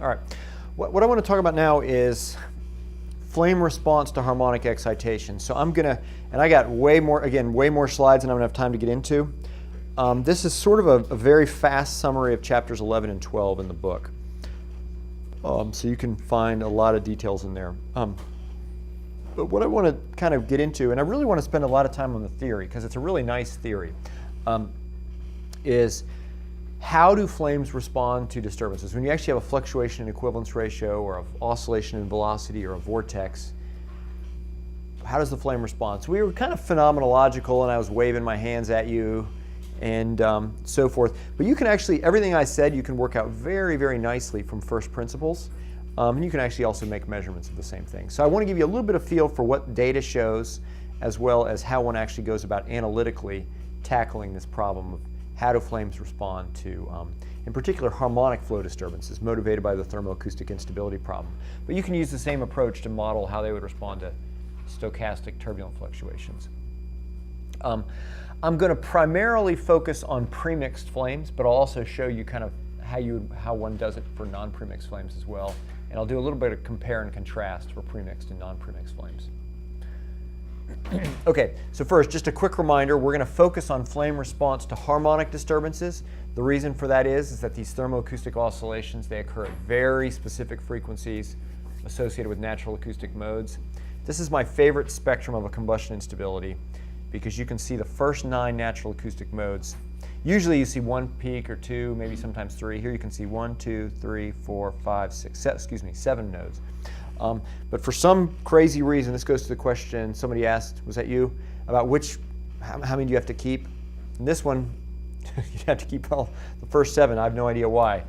All right. What I want to talk about now is flame response to harmonic excitation. So I'm going to, and I got way more slides than I'm going to have time to get into. This is sort of a very fast summary of chapters 11 and 12 in the book. So you can find a lot of details in there. But what I want to kind of get into, and I really want to spend a lot of time on the theory because it's a really nice theory, is how do flames respond to disturbances? When you actually have a fluctuation in equivalence ratio or an oscillation in velocity or a vortex, how does the flame respond? So we were kind of phenomenological and I was waving my hands at you and so forth. But you can actually, everything I said, you can work out very, very nicely from first principles. And you can actually also make measurements of the same thing. So I want to give you a little bit of feel for what data shows as well as how one actually goes about analytically tackling this problem of how do flames respond to, in particular, harmonic flow disturbances motivated by the thermoacoustic instability problem. But you can use the same approach to model how they would respond to stochastic turbulent fluctuations. I'm going to primarily focus on premixed flames, but I'll also show you kind of how one does it for non-premixed flames as well. And I'll do a little bit of compare and contrast for premixed and non-premixed flames. Okay, so first, just a quick reminder, we're going to focus on flame response to harmonic disturbances. The reason for that is that these thermoacoustic oscillations, they occur at very specific frequencies associated with natural acoustic modes. This is my favorite spectrum of a combustion instability because you can see the first 9 natural acoustic modes. Usually you see 1 peak or 2, maybe sometimes 3. Here you can see 1, 2, 3, 4, 5, 6, 7 nodes. But for some crazy reason, this goes to the question somebody asked, was that you, about how many do you have to keep? And this one, you have to keep all the first 7. I have no idea why.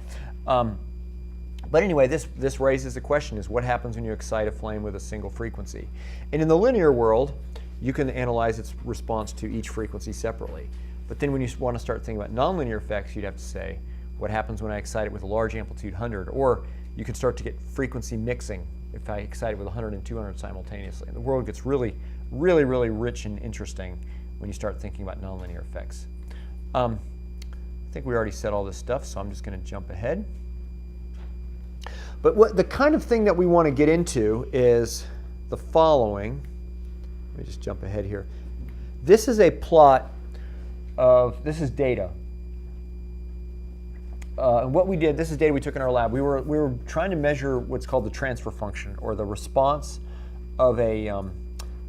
But anyway, this raises the question is what happens when you excite a flame with a single frequency? And in the linear world, you can analyze its response to each frequency separately. But then when you want to start thinking about nonlinear effects, you'd have to say, what happens when I excite it with a large amplitude 100? Or you could start to get frequency mixing if I excite it with 100 and 200 simultaneously. And the world gets really, really, really rich and interesting when you start thinking about nonlinear effects. I think we already said all this stuff, so I'm just going to jump ahead. But the kind of thing that we want to get into is the following. Let me just jump ahead here. This is a plot of, this is data. And what we did, this is data we took in our lab. We were trying to measure what's called the transfer function, or the response of a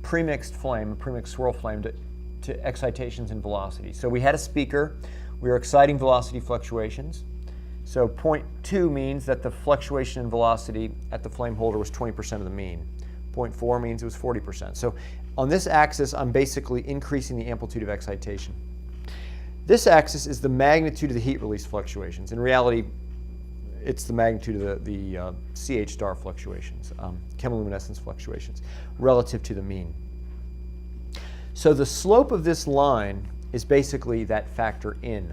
premixed flame, a premixed swirl flame, to excitations and velocity. So we had a speaker. We were exciting velocity fluctuations. So 0.2 means that the fluctuation in velocity at the flame holder was 20% of the mean. 0.4 means it was 40%. So on this axis, I'm basically increasing the amplitude of excitation. This axis is the magnitude of the heat release fluctuations. In reality, it's the magnitude of the CH star fluctuations, chemiluminescence fluctuations, relative to the mean. So the slope of this line is basically that factor in.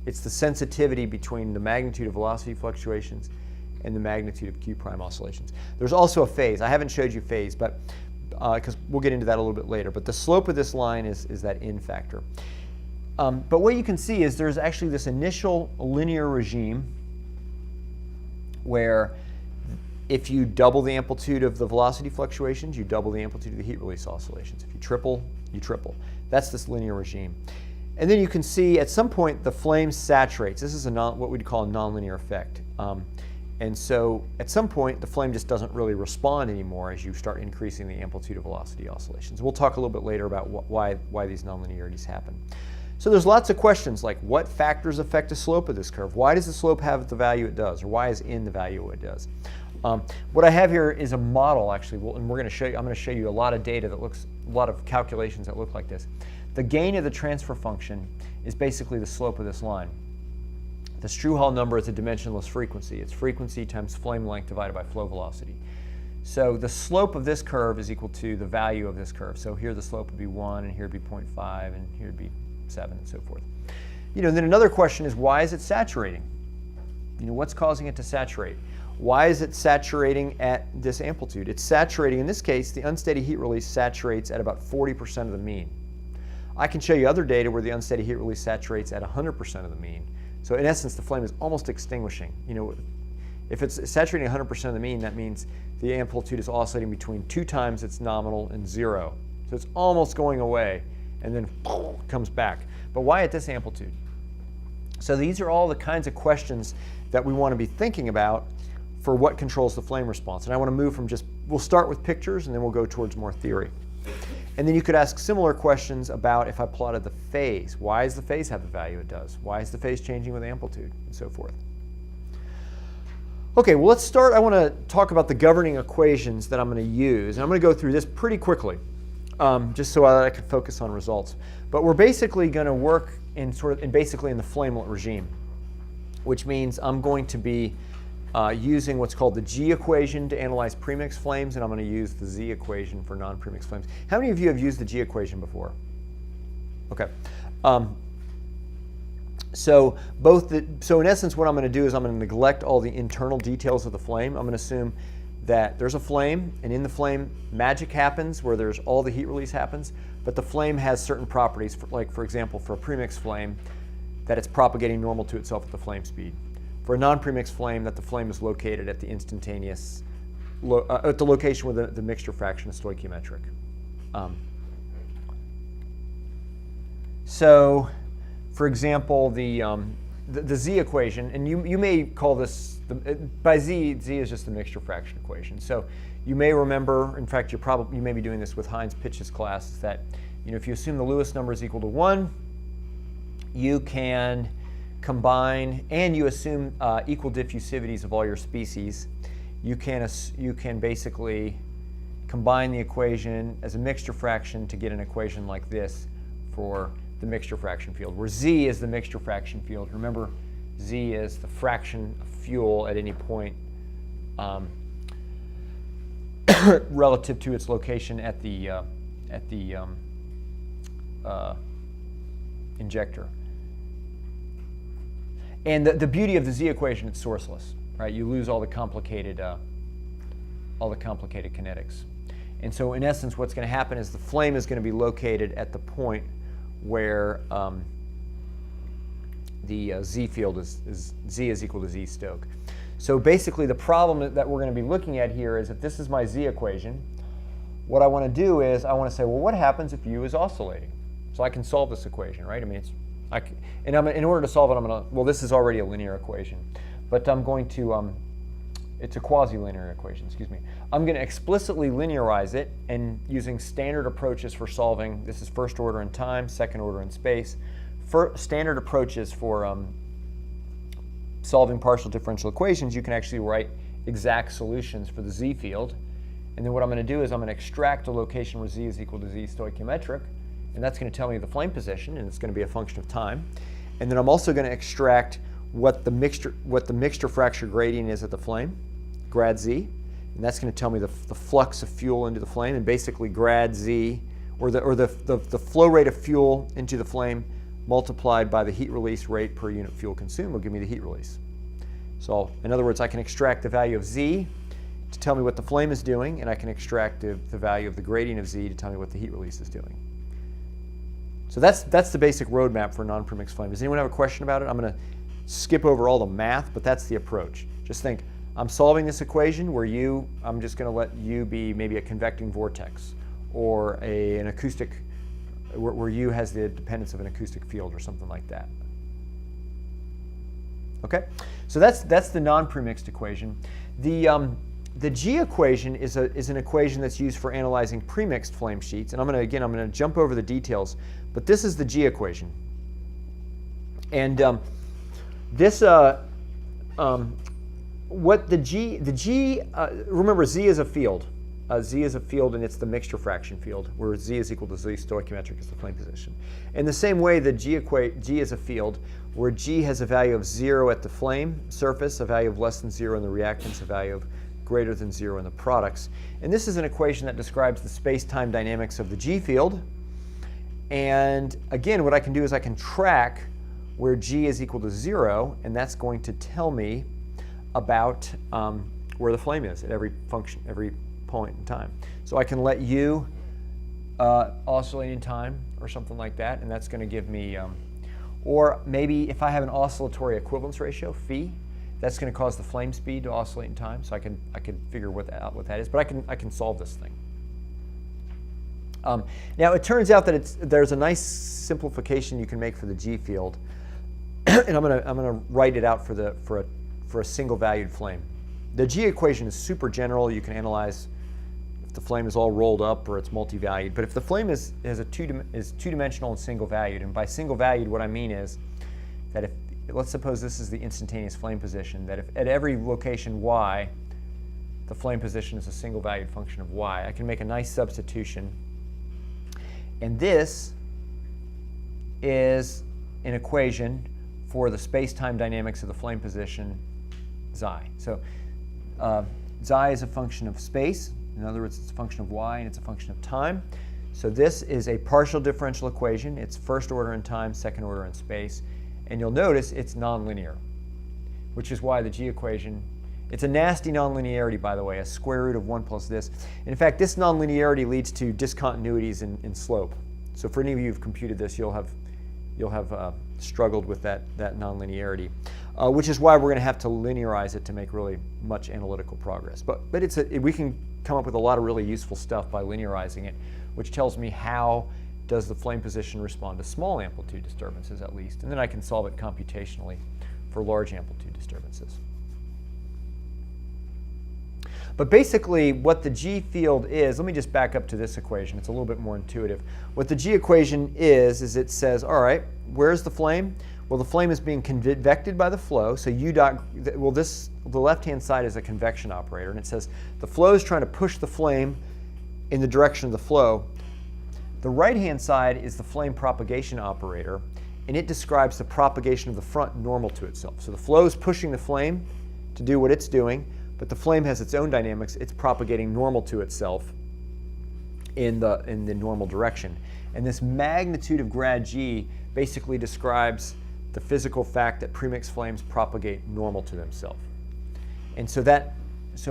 It's the sensitivity between the magnitude of velocity fluctuations and the magnitude of Q prime oscillations. There's also a phase. I haven't showed you phase, but because we'll get into that a little bit later. But the slope of this line is that in factor. But what you can see is there's actually this initial linear regime where if you double the amplitude of the velocity fluctuations, you double the amplitude of the heat release oscillations. If you triple, you triple. That's this linear regime. And then you can see at some point the flame saturates. This is what we'd call a nonlinear effect. And so at some point the flame just doesn't really respond anymore as you start increasing the amplitude of velocity oscillations. We'll talk a little bit later about why these nonlinearities happen. So there's lots of questions like what factors affect the slope of this curve? Why does the slope have the value it does? Or why is in the value it does? What I have here is a model actually, and I'm going to show you a lot of data that looks, a lot of calculations that look like this. The gain of the transfer function is basically the slope of this line. The Struhal number is a dimensionless frequency. It's frequency times flame length divided by flow velocity. So the slope of this curve is equal to the value of this curve. So here the slope would be 1, and here would be 0.5, and here would be 7, and so forth. And then another question is, why is it saturating? What's causing it to saturate? Why is it saturating at this amplitude? It's saturating, in this case, the unsteady heat release saturates at about 40% of the mean. I can show you other data where the unsteady heat release saturates at 100% of the mean. So in essence, the flame is almost extinguishing. If it's saturating 100% of the mean, that means the amplitude is oscillating between 2 times its nominal and 0. So it's almost going away and then comes back. But why at this amplitude? So these are all the kinds of questions that we want to be thinking about for what controls the flame response. And I want to move from we'll start with pictures and then we'll go towards more theory. And then you could ask similar questions about if I plotted the phase. Why does the phase have the value it does? Why is the phase changing with amplitude? And so forth. Okay, well, let's start. I want to talk about the governing equations that I'm going to use. And I'm going to go through this pretty quickly, just so that I can focus on results. But we're basically going to work basically in the flamelet regime, which means I'm going to be using what's called the G equation to analyze premixed flames, and I'm going to use the Z equation for non-premixed flames. How many of you have used the G equation before? Okay. So in essence, what I'm going to do is I'm going to neglect all the internal details of the flame. I'm going to assume that there's a flame, and in the flame, magic happens where there's all the heat release happens, but the flame has certain properties, like for example, for a premixed flame, that it's propagating normal to itself at the flame speed. For a non-premixed flame, that the flame is located at the instantaneous, at the location where the mixture fraction is stoichiometric. So, for example, the Z equation, and you may call this, by Z is just the mixture fraction equation. So you may remember, in fact, you may be doing this with Heinz-Pitch's class, that if you assume the Lewis number is equal to 1, you can combine, and you assume equal diffusivities of all your species, you can basically combine the equation as a mixture fraction to get an equation like this for the mixture fraction field, where Z is the mixture fraction field. Remember, Z is the fraction of fuel at any point relative to its location at the injector. And the beauty of the Z equation, it's sourceless, right? You lose all the complicated kinetics. And so in essence, what's going to happen is the flame is going to be located at the point where the Z field is Z is equal to Z stoke. So basically the problem that we're going to be looking at here is if this is my Z equation, what I want to do is I want to say, well, what happens if U is oscillating? So I can solve this equation, right? I mean, in order to solve it, this is already a linear equation, but I'm going to, it's a quasi-linear equation, excuse me. I'm going to explicitly linearize it, and using standard approaches for solving, this is first order in time, second order in space, standard approaches for solving partial differential equations, you can actually write exact solutions for the Z field. And then what I'm going to do is I'm going to extract a location where Z is equal to Z stoichiometric, and that's going to tell me the flame position, and it's going to be a function of time. And then I'm also going to extract what the mixture fracture gradient is at the flame, grad Z, and that's going to tell me the flux of fuel into the flame, and basically grad Z, or the flow rate of fuel into the flame multiplied by the heat release rate per unit fuel consumed will give me the heat release. So in other words, I can extract the value of Z to tell me what the flame is doing, and I can extract the value of the gradient of Z to tell me what the heat release is doing. So that's the basic roadmap for a non-premixed flame. Does anyone have a question about it? I'm going to skip over all the math, but that's the approach. Just think, I'm solving this equation where I'm just going to let U be maybe a convecting vortex, or an acoustic, where U has the dependence of an acoustic field or something like that. Okay, so that's the non-premixed equation. The G equation is an equation that's used for analyzing premixed flame sheets, and I'm going to jump over the details, but this is the G equation. And remember, Z is a field. Z is a field, and it's the mixture fraction field, where Z is equal to Z stoichiometric is the flame position. In the same way, the G is a field where G has a value of 0 at the flame surface, a value of less than 0 in the reactants, a value of greater than 0 in the products. And this is an equation that describes the space-time dynamics of the G field. And again, what I can do is I can track where G is equal to 0, and that's going to tell me about where the flame is at every point in time. So I can let U oscillate in time or something like that, and that's going to give me, or maybe if I have an oscillatory equivalence ratio, phi, That's going to cause the flame speed to oscillate in time. So I can figure out what that is, but I can solve this thing. Now it turns out that there's a nice simplification you can make for the G field, and I'm gonna write it out for a single valued flame. The G equation is super general. You can analyze if the flame is all rolled up or it's multi-valued. But if the flame is two-dimensional and single valued, and by single valued what I mean is that if, let's suppose this is the instantaneous flame position, that if at every location y the flame position is a single valued function of y, I can make a nice substitution. And this is an equation for the space-time dynamics of the flame position xi. So xi is a function of space. In other words, it's a function of y and it's a function of time. So this is a partial differential equation. It's first order in time, second order in space. And you'll notice it's nonlinear, which is why the G equation, it's a nasty nonlinearity, by the way, a square root of 1 plus this. In fact, this nonlinearity leads to discontinuities in slope. So for any of you who've computed this, you'll have struggled with that nonlinearity, which is why we're going to have to linearize it to make really much analytical progress. But we can come up with a lot of really useful stuff by linearizing it, which tells me how does the flame position respond to small amplitude disturbances at least, and then I can solve it computationally for large amplitude disturbances. But basically what the G field is, let me just back up to this equation. It's a little bit more intuitive. What the G equation is it says, all right, where's the flame? Well, the flame is being convected by the flow. So U dot, well, the left-hand side is a convection operator, and it says the flow is trying to push the flame in the direction of the flow. The right-hand side is the flame propagation operator, and it describes the propagation of the front normal to itself. So the flow is pushing the flame to do what it's doing, but the flame has its own dynamics. It's propagating normal to itself in the normal direction. And this magnitude of grad G basically describes the physical fact that premixed flames propagate normal to themselves. And so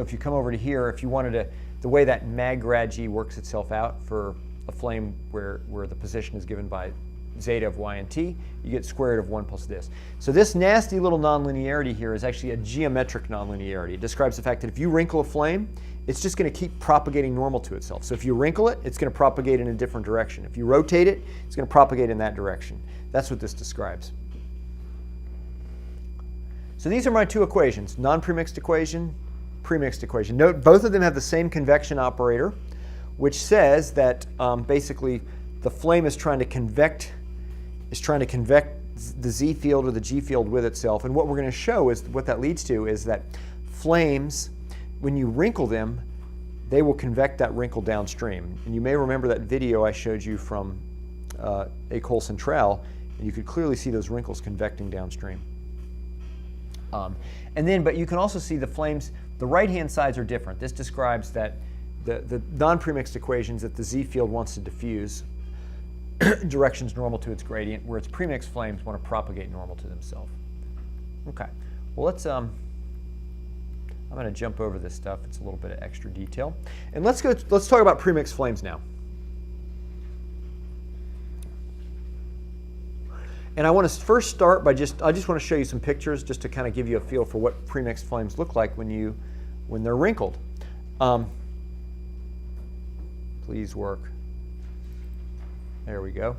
if you come over to here, if you wanted to, the way that mag grad G works itself out for a flame where the position is given by zeta of y and t, you get square root of 1 plus this. So this nasty little nonlinearity here is actually a geometric nonlinearity. It describes the fact that if you wrinkle a flame, it's just going to keep propagating normal to itself. So if you wrinkle it, it's going to propagate in a different direction. If you rotate it, it's going to propagate in that direction. That's what this describes. So these are my two equations, non-premixed equation, premixed equation. Note both of them have the same convection operator, which says that basically the flame is trying to convect the Z field or the G field with itself. And what we're going to show is what that leads to is that flames, when you wrinkle them, they will convect that wrinkle downstream. And you may remember that video I showed you from École Centrale, and you could clearly see those wrinkles convecting downstream. But you can also see the flames, the right-hand sides are different. This describes that the non-premixed equations that the Z field wants to diffuse directions normal to its gradient, where its premixed flames want to propagate normal to themselves. Okay, well let's, I'm going to jump over this stuff. It's a little bit of extra detail. And let's talk about premixed flames now. And I want to first start by I just want to show you some pictures just to kind of give you a feel for what premixed flames look like when they're wrinkled. Please work. There we go.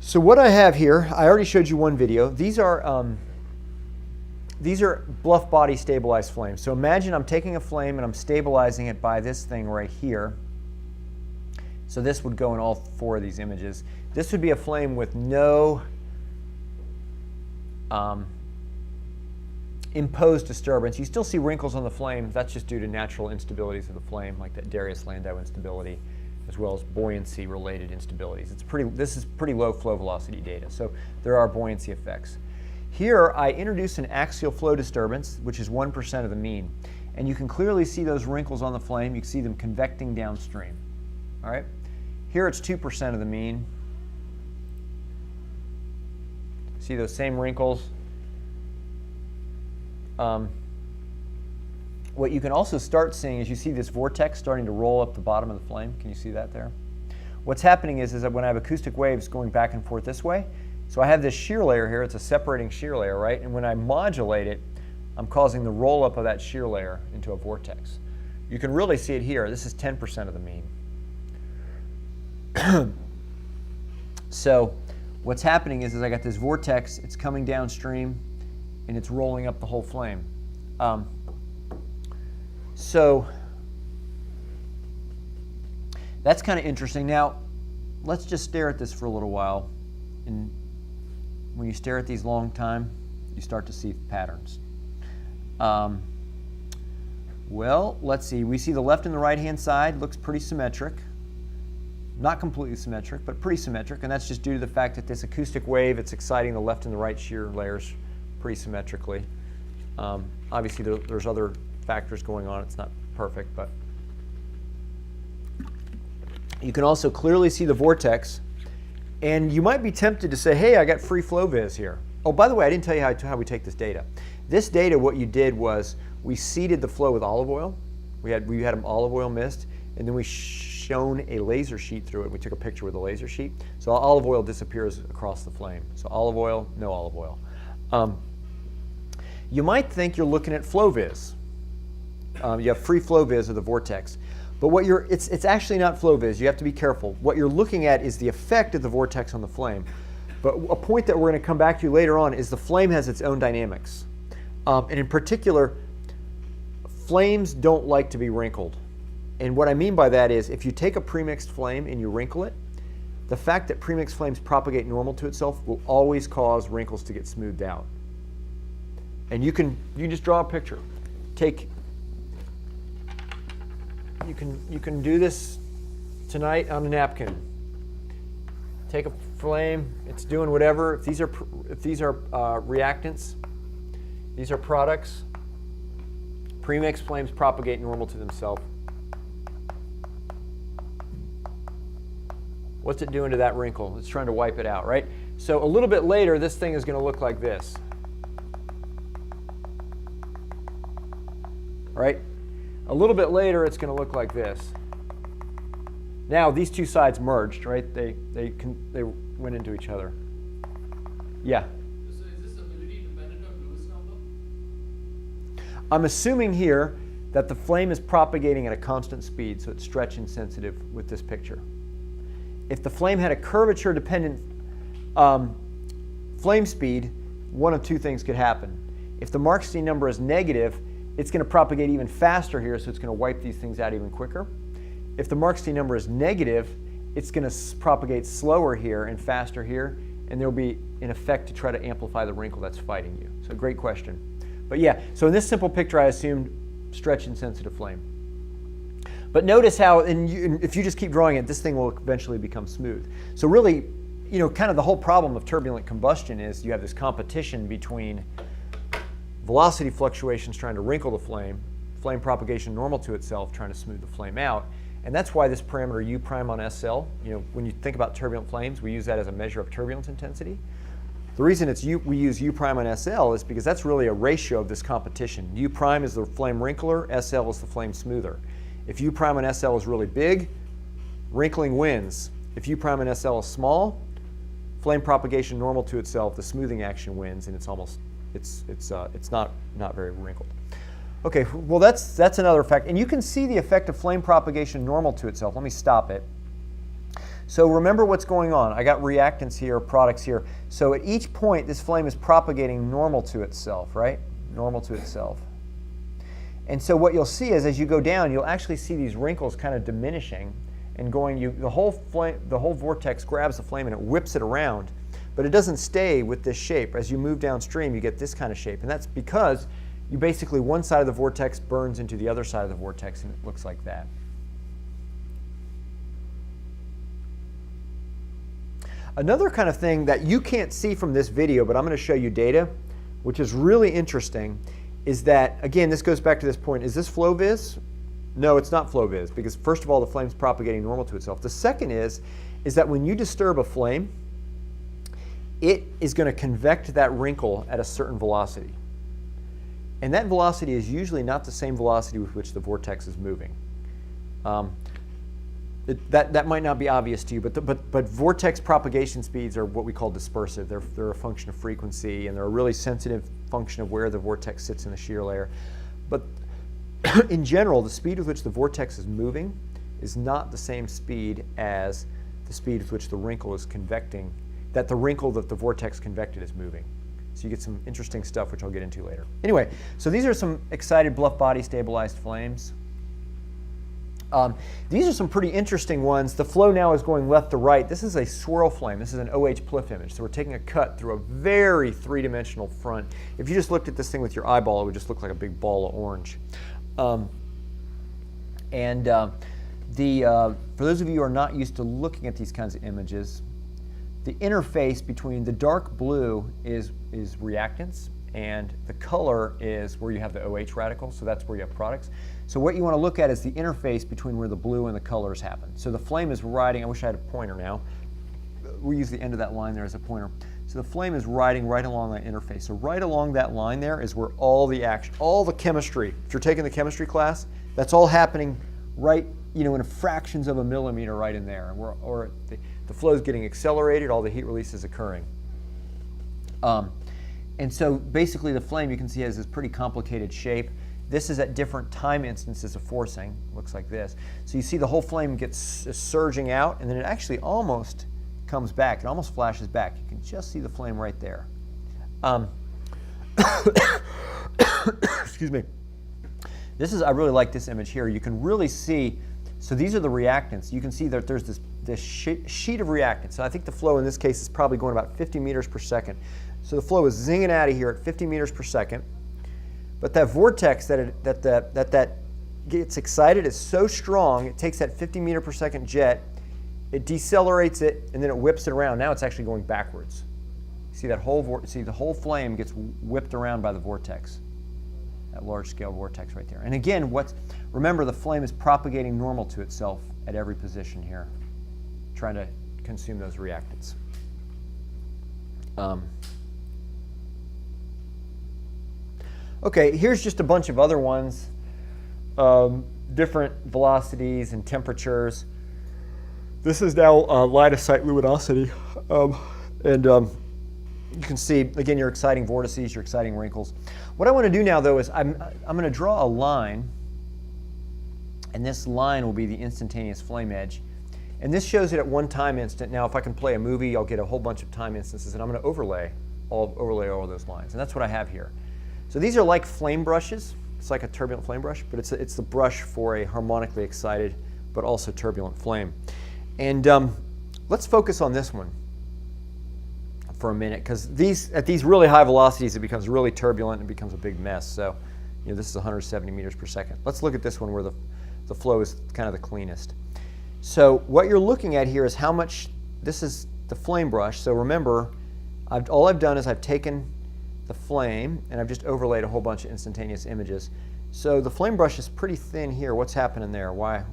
So what I have here, I already showed you one video. These are bluff body stabilized flames. So imagine I'm taking a flame and I'm stabilizing it by this thing right here. So this would go in all four of these images. This would be a flame with no imposed disturbance. You still see wrinkles on the flame. That's just due to natural instabilities of the flame, like that Darius-Landau instability, as well as buoyancy-related instabilities. This is pretty low flow velocity data, so there are buoyancy effects. Here, I introduce an axial flow disturbance, which is 1% of the mean. And you can clearly see those wrinkles on the flame. You can see them convecting downstream. All right? Here, it's 2% of the mean. See those same wrinkles? What you can also start seeing is you see this vortex starting to roll up the bottom of the flame. Can you see that there? What's happening is that when I have acoustic waves going back and forth this way, So I have this shear layer here. It's a separating shear layer, right? And when I modulate it, I'm causing the roll-up of that shear layer into a vortex. You can really see it here. This is 10% of the mean. So what's happening is I got this vortex. It's coming downstream, and it's rolling up the whole flame. So that's kind of interesting. Now, let's just stare at this for a little while. And when you stare at these long time, you start to see patterns. Well, let's see. We see the left and the right-hand side looks pretty symmetric. Not completely symmetric, but pretty symmetric. And that's just due to the fact that this acoustic wave, it's exciting the left and the right shear layers pretty symmetrically. Obviously, there's other factors going on. It's not perfect, but you can also clearly see the vortex. And you might be tempted to say, hey, I got free flow vis here. Oh, by the way, I didn't tell you how we take this data. This data, what you did was we seeded the flow with olive oil. We had an olive oil mist, and then we shone a laser sheet through it. We took a picture with a laser sheet. So olive oil disappears across the flame. So olive oil, no olive oil. You might think you're looking at flow vis. You have free flow vis of the vortex. But it's actually not flow vis. You have to be careful. What you're looking at is the effect of the vortex on the flame. But a point that we're going to come back to later on is the flame has its own dynamics. And in particular, flames don't like to be wrinkled. And what I mean by that is if you take a premixed flame and you wrinkle it, the fact that premixed flames propagate normal to itself will always cause wrinkles to get smoothed out. And you can just draw a picture. You can do this tonight on a napkin. Take a flame. It's doing whatever. If these are reactants, these are products. Premixed flames propagate normal to themselves. What's it doing to that wrinkle? It's trying to wipe it out, right? So a little bit later, this thing is going to look like this. Right? A little bit later, it's going to look like this. Now, these two sides merged, right? They went into each other. Yeah? So is this ability dependent on Lewis number? I'm assuming here that the flame is propagating at a constant speed, so it's stretch insensitive with this picture. If the flame had a curvature-dependent flame speed, one of two things could happen. If the Markstein number is negative, it's going to propagate even faster here, so it's going to wipe these things out even quicker. If the Markstein number is negative, it's going to propagate slower here and faster here, and there will be an effect to try to amplify the wrinkle that's fighting you. So great question. But yeah, so in this simple picture, I assumed stretch-insensitive flame. But notice how, if you just keep drawing it, this thing will eventually become smooth. So really, kind of the whole problem of turbulent combustion is you have this competition between velocity fluctuations trying to wrinkle the flame, flame propagation normal to itself trying to smooth the flame out. And that's why this parameter U prime on SL, when you think about turbulent flames, we use that as a measure of turbulence intensity. The reason we use U prime on SL is because that's really a ratio of this competition. U prime is the flame wrinkler, SL is the flame smoother. If U prime on SL is really big, wrinkling wins. If U prime on SL is small, flame propagation normal to itself, the smoothing action wins, and it's not very wrinkled. Okay, well that's another effect, and you can see the effect of flame propagation normal to itself. Let me stop it. So remember what's going on. I got reactants here, products here. So at each point, this flame is propagating normal to itself, right? Normal to itself. And so what you'll see is as you go down, you'll actually see these wrinkles kind of diminishing and going. The whole vortex grabs the flame and it whips it around, but it doesn't stay with this shape. As you move downstream, you get this kind of shape, and that's because you basically one side of the vortex burns into the other side of the vortex, and it looks like that. Another kind of thing that you can't see from this video, but I'm going to show you data, which is really interesting, is that, again, this goes back to this point. Is this flow vis? No, it's not flow vis, because first of all, the flame's propagating normal to itself. The second is that when you disturb a flame, it is going to convect that wrinkle at a certain velocity. And that velocity is usually not the same velocity with which the vortex is moving. that might not be obvious to you, but vortex propagation speeds are what we call dispersive. They're a function of frequency, and they're a really sensitive function of where the vortex sits in the shear layer. But in general, the speed with which the vortex is moving is not the same speed as the speed with which the wrinkle is convecting, that the wrinkle that the vortex convected is moving. So you get some interesting stuff, which I'll get into later. Anyway, so these are some excited bluff body stabilized flames. These are some pretty interesting ones. The flow now is going left to right. This is a swirl flame. This is an OH PLIF image. So we're taking a cut through a very three-dimensional front. If you just looked at this thing with your eyeball, it would just look like a big ball of orange. For those of you who are not used to looking at these kinds of images, the interface between the dark blue is reactants, and the color is where you have the OH radical, so that's where you have products. So what you want to look at is the interface between where the blue and the colors happen. So the flame is riding, I wish I had a pointer now. We use the end of that line there as a pointer. So the flame is riding right along that interface. So right along that line there is where all the action, all the chemistry, if you're taking the chemistry class, that's all happening right, in fractions of a millimeter right in there. Or the flow is getting accelerated, all the heat release is occurring. And so basically the flame, you can see, has this pretty complicated shape. This is at different time instances of forcing. Looks like this. So you see the whole flame gets surging out, and then it actually almost comes back. It almost flashes back. You can just see the flame right there. Excuse me. I really like this image here. You can really see, so these are the reactants. You can see that there's this sheet of reactants. So I think the flow in this case is probably going about 50 meters per second. So the flow is zinging out of here at 50 meters per second. But that vortex that gets excited is so strong, it takes that 50 meter per second jet, it decelerates it, and then it whips it around. Now it's actually going backwards. See that the whole flame gets whipped around by the vortex, that large scale vortex right there. And again, remember, the flame is propagating normal to itself at every position here, trying to consume those reactants. Okay, here's just a bunch of other ones, different velocities and temperatures. This is now line of sight luminosity, you can see, again, your exciting vortices, your exciting wrinkles. What I want to do now, though, is I'm going to draw a line, and this line will be the instantaneous flame edge. And this shows it at one time instant. Now, if I can play a movie, I'll get a whole bunch of time instances, and I'm going to overlay all those lines. And that's what I have here. So these are like flame brushes. It's like a turbulent flame brush, but it's the brush for a harmonically excited but also turbulent flame. And let's focus on this one for a minute, because at these really high velocities, it becomes really turbulent and it becomes a big mess. So this is 170 meters per second. Let's look at this one where the flow is kind of the cleanest. So what you're looking at here is how much, this is the flame brush. So remember, all I've done is I've taken the flame and I've just overlaid a whole bunch of instantaneous images. So the flame brush is pretty thin here. What's happening there? Why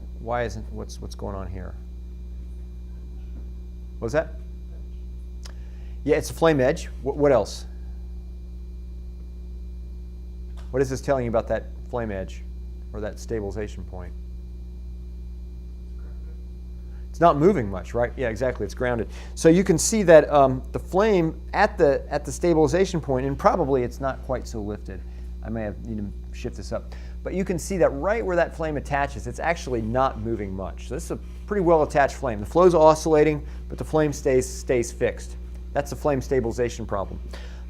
isn't, what's going on here? What was that? Yeah, it's a flame edge. What else? What is this telling you about that flame edge or that stabilization point? It's not moving much, right? Yeah, exactly. It's grounded. So you can see that the flame at the stabilization point, and probably it's not quite so lifted. I may need to shift this up. But you can see that right where that flame attaches, it's actually not moving much. So this is a pretty well attached flame. The flow's oscillating, but the flame stays fixed. That's the flame stabilization problem.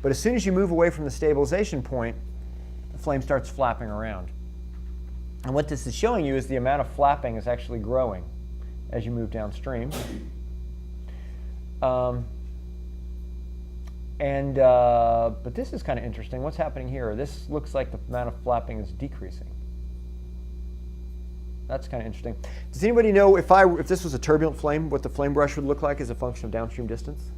But as soon as you move away from the stabilization point, the flame starts flapping around. And what this is showing you is the amount of flapping is actually growing as you move downstream. But this is kind of interesting. What's happening here? This looks like the amount of flapping is decreasing. That's kind of interesting. Does anybody know if this was a turbulent flame, what the flame brush would look like as a function of downstream distance?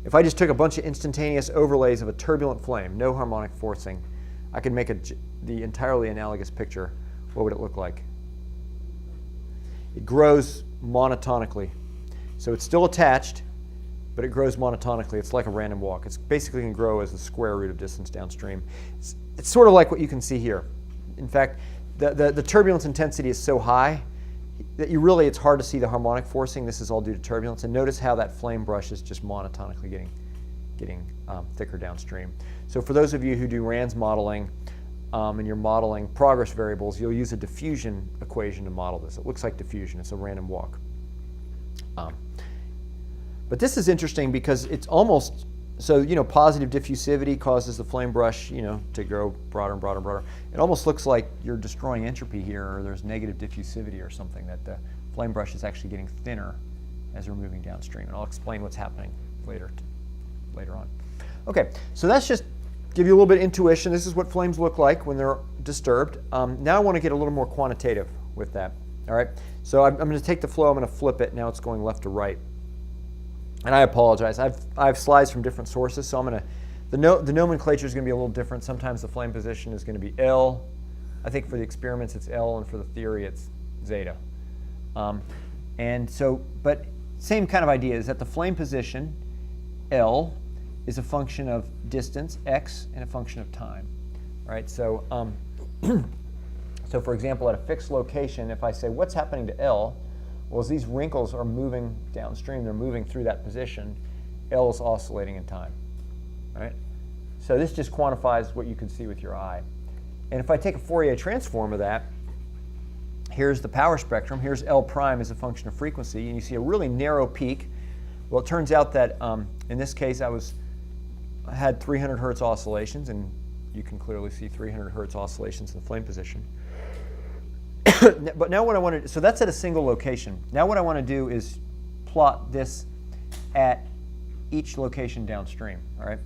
If I just took a bunch of instantaneous overlays of a turbulent flame, no harmonic forcing, I could make the entirely analogous picture. What would it look like? It grows monotonically. So it's still attached, but it grows monotonically. It's like a random walk. It's basically going to grow as the square root of distance downstream. It's sort of like what you can see here. In fact, the turbulence intensity is so high, that you really, it's hard to see the harmonic forcing. This is all due to turbulence. And notice how that flame brush is just monotonically getting thicker downstream. So for those of you who do RANS modeling and you're modeling progress variables, you'll use a diffusion equation to model this. It looks like diffusion. It's a random walk. But this is interesting because it's almost, so positive diffusivity causes the flame brush to grow broader and broader and broader. It almost looks like you're destroying entropy here, or there's negative diffusivity or something, that the flame brush is actually getting thinner as we're moving downstream. And I'll explain what's happening later on. Okay, so that's just give you a little bit of intuition. This is what flames look like when they're disturbed. Now I want to get a little more quantitative with that. All right, so I'm going to take the flow, I'm going to flip it. Now it's going left to right. And I apologize. I have slides from different sources, so I'm going to, the nomenclature is going to be a little different. Sometimes the flame position is going to be L. I think for the experiments it's L, and for the theory it's zeta. And so, but same kind of idea is that the flame position, L, is a function of distance, x, and a function of time. All right, so, so for example, at a fixed location, if I say, what's happening to L? Well, as these wrinkles are moving downstream, they're moving through that position, L is oscillating in time. All right? So this just quantifies what you can see with your eye. And if I take a Fourier transform of that, here's the power spectrum. Here's L prime as a function of frequency, and you see a really narrow peak. Well, it turns out that in this case, I had 300 hertz oscillations, and you can clearly see 300 hertz oscillations in the flame position. But now what I want to do, so that's at a single location. Now what I want to do is plot this at each location downstream. All right.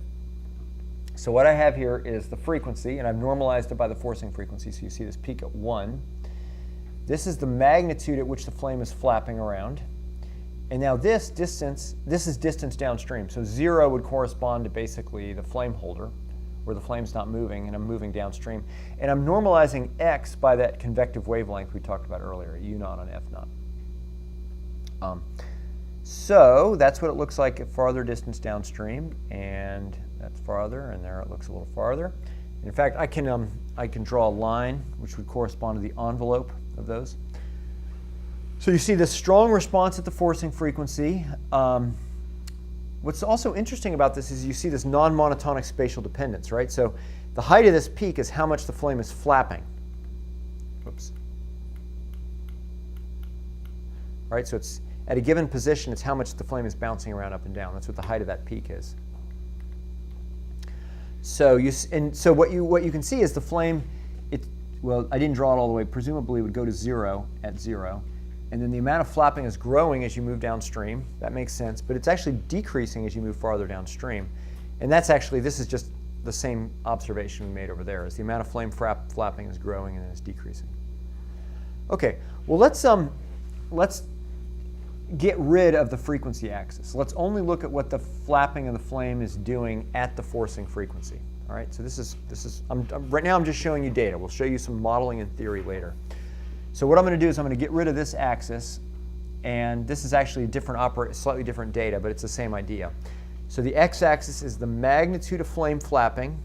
So what I have here is the frequency, and I've normalized it by the forcing frequency. So you see this peak at 1. This is the magnitude at which the flame is flapping around. And now this distance, this is distance downstream. So 0 would correspond to basically the flame holder, where the flame's not moving, and I'm moving downstream. And I'm normalizing x by that convective wavelength we talked about earlier, U naught on F naught. So that's what it looks like at farther distance downstream, and that's farther, and there it looks a little farther. In fact, I can draw a line which would correspond to the envelope of those. So you see this strong response at the forcing frequency. What's also interesting about this is you see this non-monotonic spatial dependence, right? So the height of this peak is how much the flame is flapping. Oops. Right, so it's at a given position, it's how much the flame is bouncing around up and down. That's what the height of that peak is. So what you can see is the flame. Well, I didn't draw it all the way. Presumably, it would go to 0 at 0. And then the amount of flapping is growing as you move downstream. That makes sense. But it's actually decreasing as you move farther downstream. And that's actually, this is just the same observation we made over there, is the amount of flame flapping is growing and then it's decreasing. Okay, well let's get rid of the frequency axis. Let's only look at what the flapping of the flame is doing at the forcing frequency. All right, so right now I'm just showing you data. We'll show you some modeling and theory later. So what I'm going to do is I'm going to get rid of this axis, and this is actually slightly different data, but it's the same idea. So the x-axis is the magnitude of flame flapping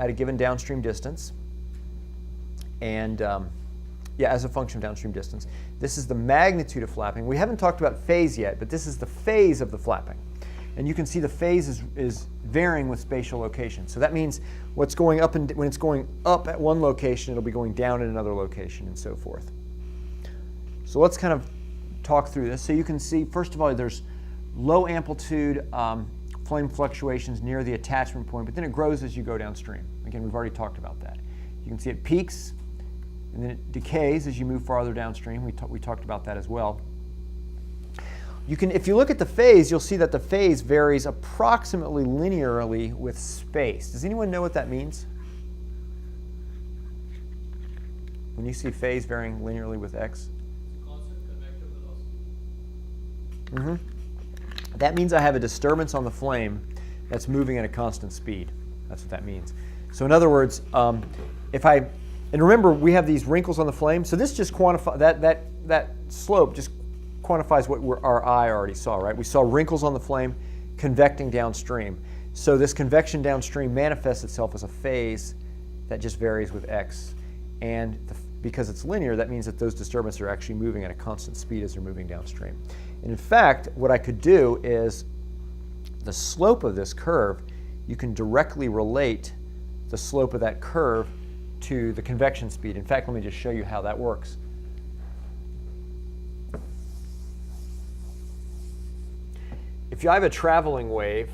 at a given downstream distance, and as a function of downstream distance. This is the magnitude of flapping. We haven't talked about phase yet, but this is the phase of the flapping. And you can see the phase is varying with spatial location. So that means what's going up, and when it's going up at one location, it'll be going down at another location, and so forth. So let's kind of talk through this. So you can see, first of all, there's low amplitude flame fluctuations near the attachment point, but then it grows as you go downstream. Again, we've already talked about that. You can see it peaks, and then it decays as you move farther downstream. We talked about that as well. If you look at the phase, you'll see that the phase varies approximately linearly with space. Does anyone know what that means? When you see phase varying linearly with x? Constant convective velocity. That means I have a disturbance on the flame that's moving at a constant speed. That's what that means. So in other words, and remember we have these wrinkles on the flame, so this just quantifies, that slope just quantifies what our eye already saw, right? We saw wrinkles on the flame convecting downstream. So this convection downstream manifests itself as a phase that just varies with x. And because it's linear, that means that those disturbances are actually moving at a constant speed as they're moving downstream. And in fact, what I could do is the slope of this curve, you can directly relate the slope of that curve to the convection speed. In fact, let me just show you how that works. If you have a traveling wave,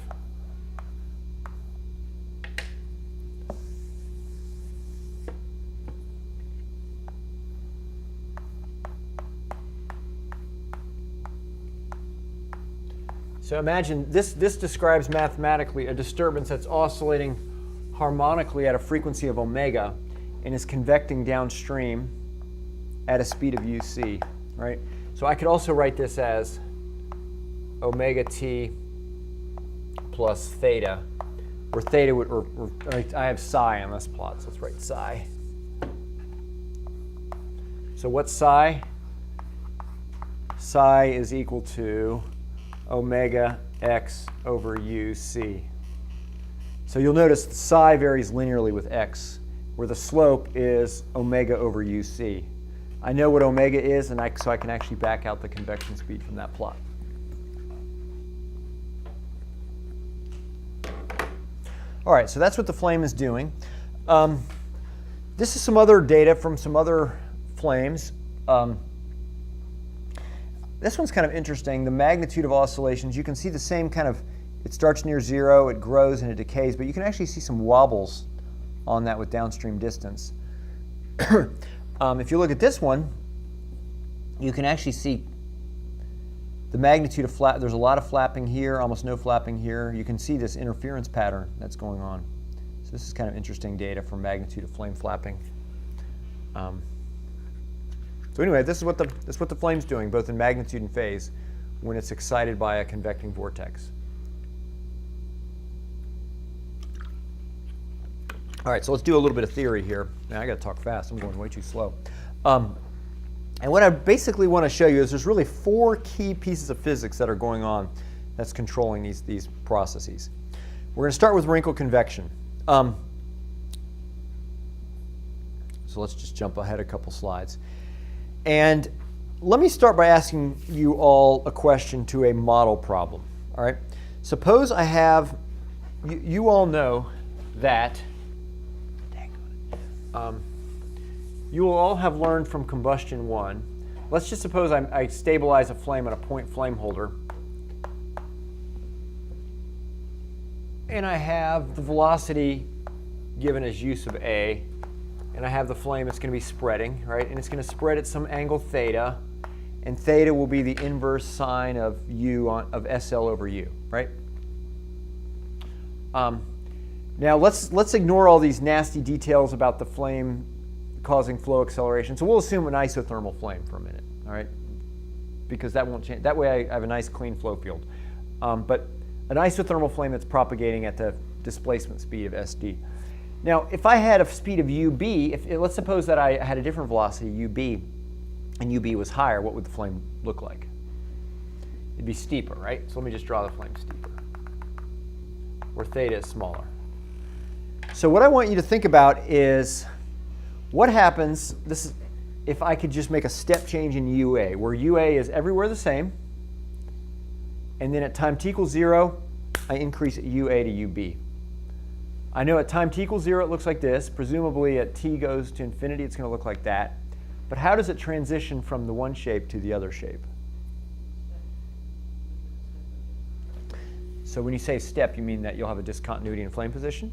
so imagine this describes mathematically a disturbance that's oscillating harmonically at a frequency of omega and is convecting downstream at a speed of uc, right? So I could also write this as omega t plus theta, where theta would, or I have psi on this plot, so let's write psi. So what's psi? Psi is equal to omega x over uc. So you'll notice the psi varies linearly with x, where the slope is omega over uc. I know what omega is, and so I can actually back out the convection speed from that plot. All right, so that's what the flame is doing. This is some other data from some other flames. This one's kind of interesting. The magnitude of oscillations, you can see the same kind of, it starts near zero, it grows and it decays, but you can actually see some wobbles on that with downstream distance. If you look at this one, you can actually see the magnitude of flap. There's a lot of flapping here, almost no flapping here. You can see this interference pattern that's going on. So this is kind of interesting data for magnitude of flame flapping. So anyway, this is what the flame's doing, both in magnitude and phase, when it's excited by a convecting vortex. All right, so let's do a little bit of theory here. Now I got to talk fast. I'm going way too slow. And what I basically want to show you is there's really four key pieces of physics that are going on that's controlling these processes. We're going to start with wrinkle convection. So let's just jump ahead a couple slides. And let me start by asking you all a question to a model problem. All right. Suppose I have, you all know that, you will all have learned from combustion 1. Let's just suppose I stabilize a flame on a point flame holder. And I have the velocity given as u sub a. And I have the flame that's going to be spreading, right? And it's going to spread at some angle theta. And theta will be the inverse sine of of SL over U, right? Now let's ignore all these nasty details about the flame causing flow acceleration. So we'll assume an isothermal flame for a minute, all right? Because that won't change. That way I have a nice clean flow field. But an isothermal flame that's propagating at the displacement speed of SD. Now, if I had a speed of UB, let's suppose that I had a different velocity, UB, and UB was higher, what would the flame look like? It'd be steeper, right? So let me just draw the flame steeper, where theta is smaller. So what I want you to think about is what happens, if I could just make a step change in UA, where UA is everywhere the same, and then at time t equals 0, I increase UA to UB. I know at time t equals 0 it looks like this. Presumably at t goes to infinity it's going to look like that. But how does it transition from the one shape to the other shape? So when you say step, you mean that you'll have a discontinuity in flame position?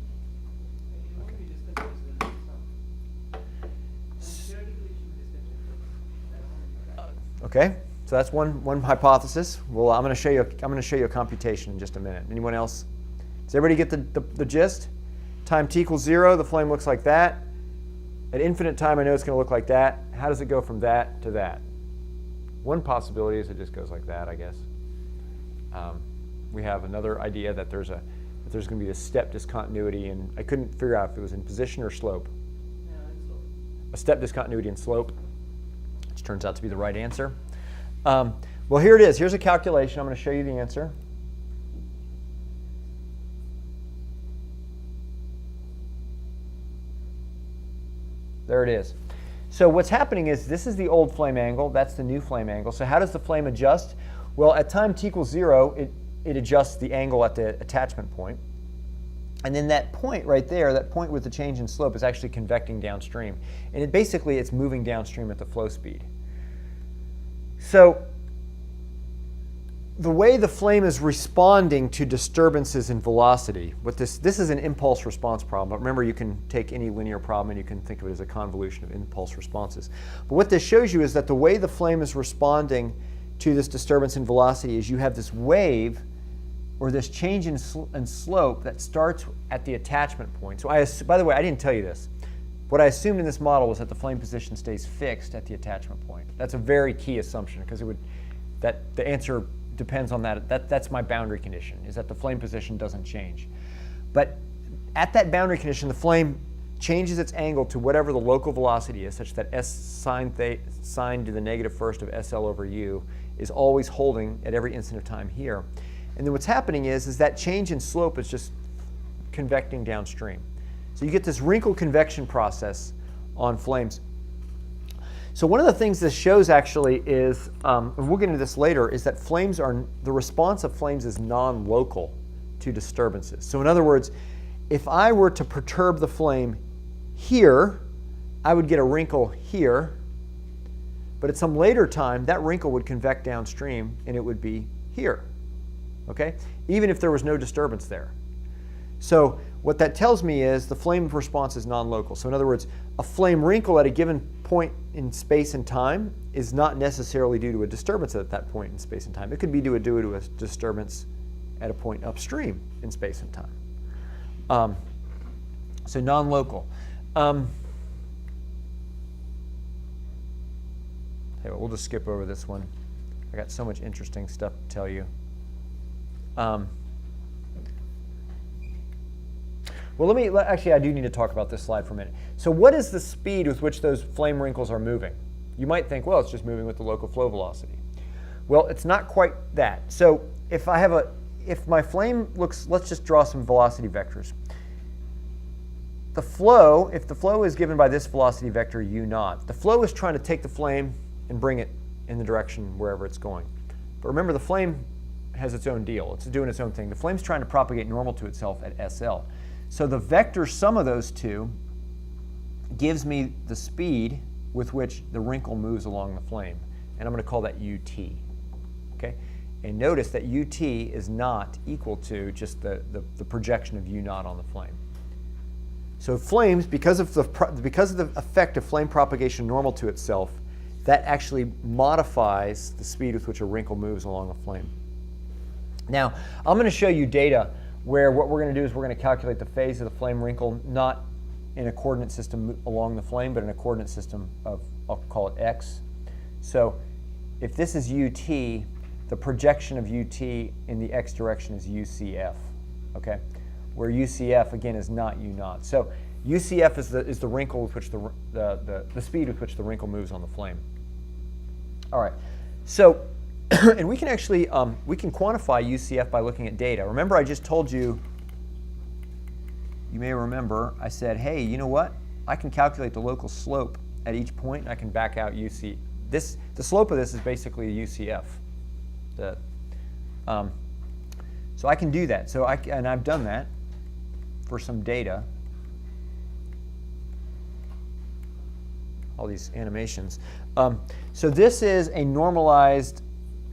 Okay, so that's one hypothesis. Well, I'm going to show you a computation in just a minute. Anyone else? Does everybody get the gist? Time t equals 0, the flame looks like that. At infinite time, I know it's going to look like that. How does it go from that to that? One possibility is it just goes like that, I guess. We have another idea that there's going to be this step discontinuity, and I couldn't figure out if it was in position or slope. Yeah, in slope. A step discontinuity in slope, which turns out to be the right answer. Well, here it is. Here's a calculation. I'm going to show you the answer. There it is. So what's happening is this is the old flame angle, that's the new flame angle. So how does the flame adjust? Well, at time t equals 0, it adjusts the angle at the attachment point. And then that point right there, that point with the change in slope, is actually convecting downstream. And it's moving downstream at the flow speed. So the way the flame is responding to disturbances in velocity, this is an impulse response problem. But remember, you can take any linear problem and you can think of it as a convolution of impulse responses. But what this shows you is that the way the flame is responding to this disturbance in velocity is you have this wave or this change in slope that starts at the attachment point. So by the way, I didn't tell you this. What I assumed in this model was that the flame position stays fixed at the attachment point. That's a very key assumption because the answer depends on that. That's my boundary condition, is that the flame position doesn't change. But at that boundary condition, the flame changes its angle to whatever the local velocity is, such that s sine to the negative first of SL over u is always holding at every instant of time here. And then what's happening is that change in slope is just convecting downstream. So you get this wrinkle convection process on flames. So one of the things this shows actually is, and we'll get into this later, is that the response of flames is non-local to disturbances. So in other words, if I were to perturb the flame here, I would get a wrinkle here, but at some later time, that wrinkle would convect downstream and it would be here, okay? Even if there was no disturbance there. So what that tells me is the flame response is non-local. So in other words, a flame wrinkle at a given point in space and time is not necessarily due to a disturbance at that point in space and time. It could be due to a disturbance at a point upstream in space and time. So non-local. Hey, we'll just skip over this one. I got so much interesting stuff to tell you. Well, actually, I do need to talk about this slide for a minute. So what is the speed with which those flame wrinkles are moving? You might think, well, it's just moving with the local flow velocity. Well, it's not quite that. So if my flame looks, let's just draw some velocity vectors. If the flow is given by this velocity vector u0, the flow is trying to take the flame and bring it in the direction wherever it's going. But remember, the flame has its own deal. It's doing its own thing. The flame's trying to propagate normal to itself at SL. So the vector sum of those two gives me the speed with which the wrinkle moves along the flame. And I'm going to call that ut. Okay? And notice that ut is not equal to just the projection of u0 on the flame. So flames, because of the effect of flame propagation normal to itself, that actually modifies the speed with which a wrinkle moves along a flame. Now, I'm going to show you data where what we're going to do is we're going to calculate the phase of the flame wrinkle, not in a coordinate system along the flame, but in a coordinate system of, I'll call it x. So if this is ut, the projection of ut in the x direction is ucf, okay? Where ucf, again, is not u0. So ucf is the wrinkle with which the speed with which the wrinkle moves on the flame. All right, so and we can actually we can quantify UCF by looking at data. Remember, I just told you. You may remember I said, hey, you know what? I can calculate the local slope at each point, and I can back out UC. The slope of this is basically a UCF. So I can do that. So and I've done that for some data. All these animations. So this is a normalized